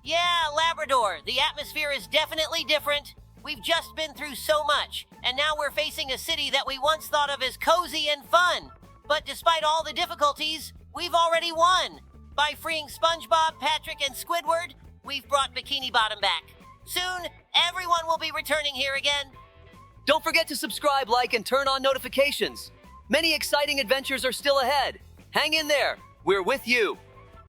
Yeah, Labrador, the atmosphere is definitely different. We've just been through so much, and now we're facing a city that we once thought of as cozy and fun. But despite all the difficulties, we've already won. By freeing SpongeBob, Patrick, and Squidward, we've brought Bikini Bottom back. Soon, everyone will be returning here again. Don't forget to subscribe, like, and turn on notifications. Many exciting adventures are still ahead. Hang in there. We're with you.